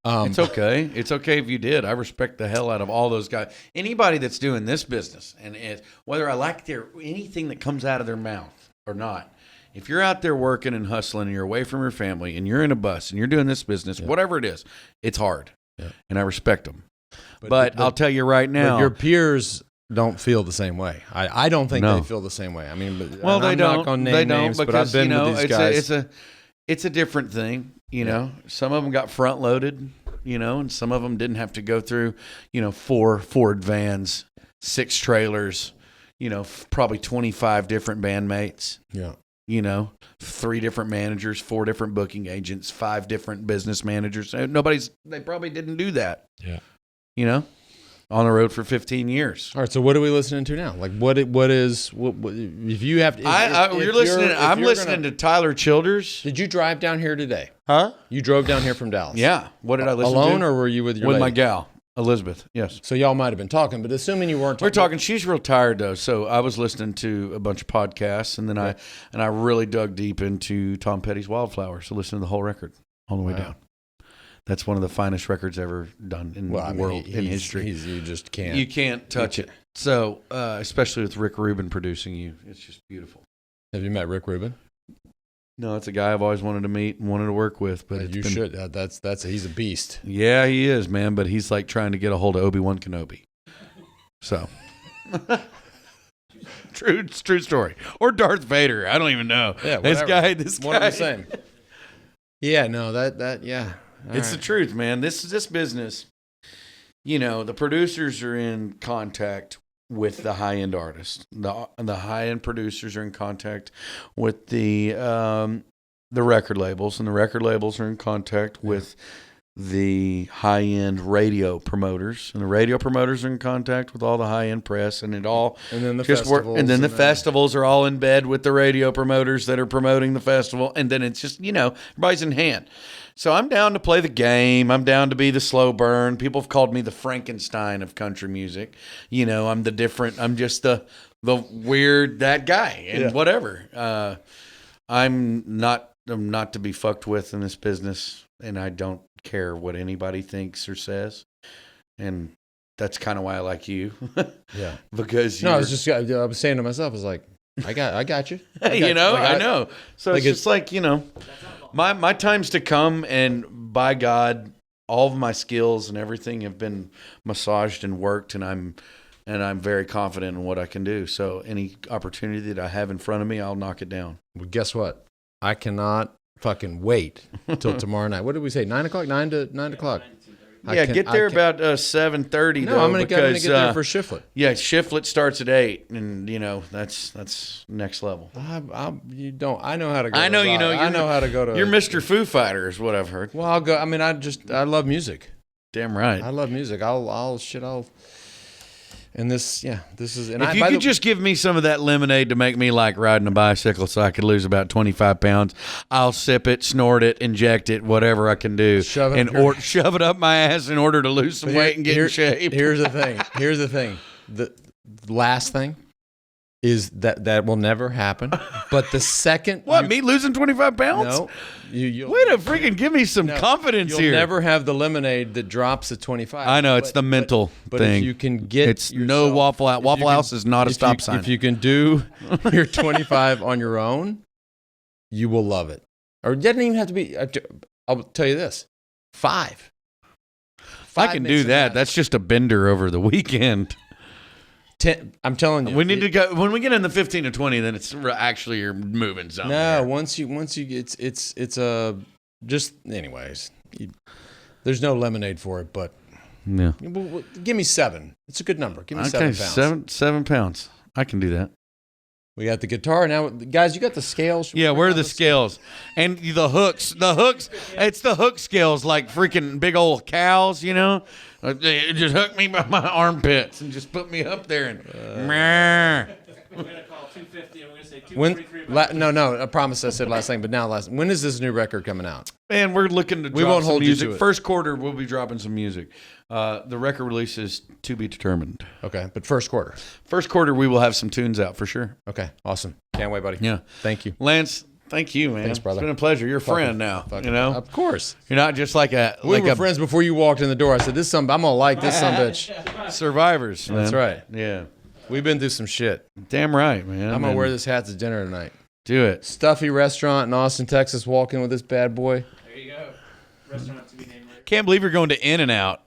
It's okay. It's okay if you did. I respect the hell out of all those guys. Anybody that's doing this business, and whether I like anything that comes out of their mouth or not, if you're out there working and hustling, and you're away from your family, and you're in a bus, and you're doing this business, whatever it is, it's hard, and I respect them. But I'll tell you right now, your peers don't feel the same way. I don't think they feel the same way. I mean, they I'm don't. not gonna name names, because, but I've been with these guys. It's a different thing. Some of them got front loaded, and some of them didn't have to go through, 4 Ford vans, 6 trailers, probably 25 different bandmates. Yeah. 3 different managers, 4 different booking agents, 5 different business managers. They probably didn't do that. Yeah. On the road for 15 years. All right. So what are we listening to now? What if you have to, I'm listening to Tyler Childers. Did you drive down here today? Huh? You drove down here from Dallas. Yeah. What did I listen to? Alone, or were you with your lady? My gal, Elizabeth. Yes. So y'all might have been talking, but assuming you weren't talking. We're talking. She's real tired though. So I was listening to a bunch of podcasts, and then I really dug deep into Tom Petty's Wildflower. So listening to the whole record all the way down. That's one of the finest records ever done in the world, in history. You just can't. You can't touch it. So, especially with Rick Rubin producing you, it's just beautiful. Have you met Rick Rubin? No, it's a guy I've always wanted to meet and wanted to work with. But should. He's a beast. Yeah, he is, man. But he's like trying to get a hold of Obi-Wan Kenobi. So, true story. Or Darth Vader. I don't even know. Yeah, whatever. This guy. One of the same. Yeah, no, yeah. It's the truth, man. This business, the producers are in contact with the high-end artists. The high-end producers are in contact with the record labels, and the record labels are in contact with the high-end radio promoters, and the radio promoters are in contact with all the high-end press, and it all and then the festivals, and then the festivals are all in bed with the radio promoters that are promoting the festival, and then it's just everybody's in hand. So I'm down to play the game. I'm down to be the slow burn. People have called me the Frankenstein of country music. I'm just the weird, that guy, and whatever. I'm not to be fucked with in this business, and I don't care what anybody thinks or says. And that's kind of why I like you. Yeah. Because I was saying to myself, I was like, I got you. I know. So it's just like, my time's to come, and by God, all of my skills and everything have been massaged and worked, and I'm very confident in what I can do. So any opportunity that I have in front of me, I'll knock it down. Well, guess what? I cannot fucking wait till tomorrow night. What did we say? 9 o'clock? 9 o'clock. Yeah, get there about 7:30. No, I'm gonna get there for Shiflet. Yeah, Shiflet starts at 8, and that's next level. You don't. I know how to go. I know to you know. I know how to go to. You're Mr. Foo Fighter, is what I've heard. Well, I'll go. I mean, I love music. Damn right. I love music. And this is. And if you could just give me some of that lemonade to make me like riding a bicycle, so I could lose about 25 pounds, I'll sip it, snort it, inject it, whatever I can do, shove it up my ass in order to lose some weight and get in shape. Here's the thing. The last thing is that will never happen. But the second, me losing 25 pounds? No, you way to freaking give me some confidence you'll here. You'll never have the lemonade that drops at 25. I know, it's the mental thing. But if you can get it's no Waffle House. Waffle House is not a stop sign. If you can do your 25 on your own, you will love it. Or it doesn't even have to be. I'll tell you this: 5. I can do that. That's just a bender over the weekend. 10, I'm telling you, we need to go when we get in the 15 to 20. Then it's actually you're moving something. No, once you it's just anyways. There's no lemonade for it, but yeah. Give me 7. It's a good number. Give me 7 pounds. 7 pounds. I can do that. We got the guitar now, guys. You got the scales. Yeah, where are the scales? And the hooks. It's the hook scales, like freaking big old cows. Just hook me by my armpits and just put me up there and. We're gonna call 250 and we're gonna say 243. No. I promise I said last thing, but now when is this new record coming out? Man, we're looking to. We won't hold music. You to it. First quarter, we'll be dropping some music. The record release is to be determined. Okay, but first quarter. First quarter, we will have some tunes out for sure. Okay, awesome. Can't wait, buddy. Yeah, thank you, Lance. Thank you, man. Thanks, brother. It's been a pleasure. You're a friend now. Of course. You're not just like a. We were friends before you walked in the door. I said, I'm gonna like this bitch. Survivors. Man. That's right. Yeah. We've been through some shit. Damn right, man. I'm gonna wear this hat to dinner tonight. Do it. Stuffy restaurant in Austin, Texas. Walk in with this bad boy. There you go. Restaurant to be named. Can't believe you're going to In-N-Out.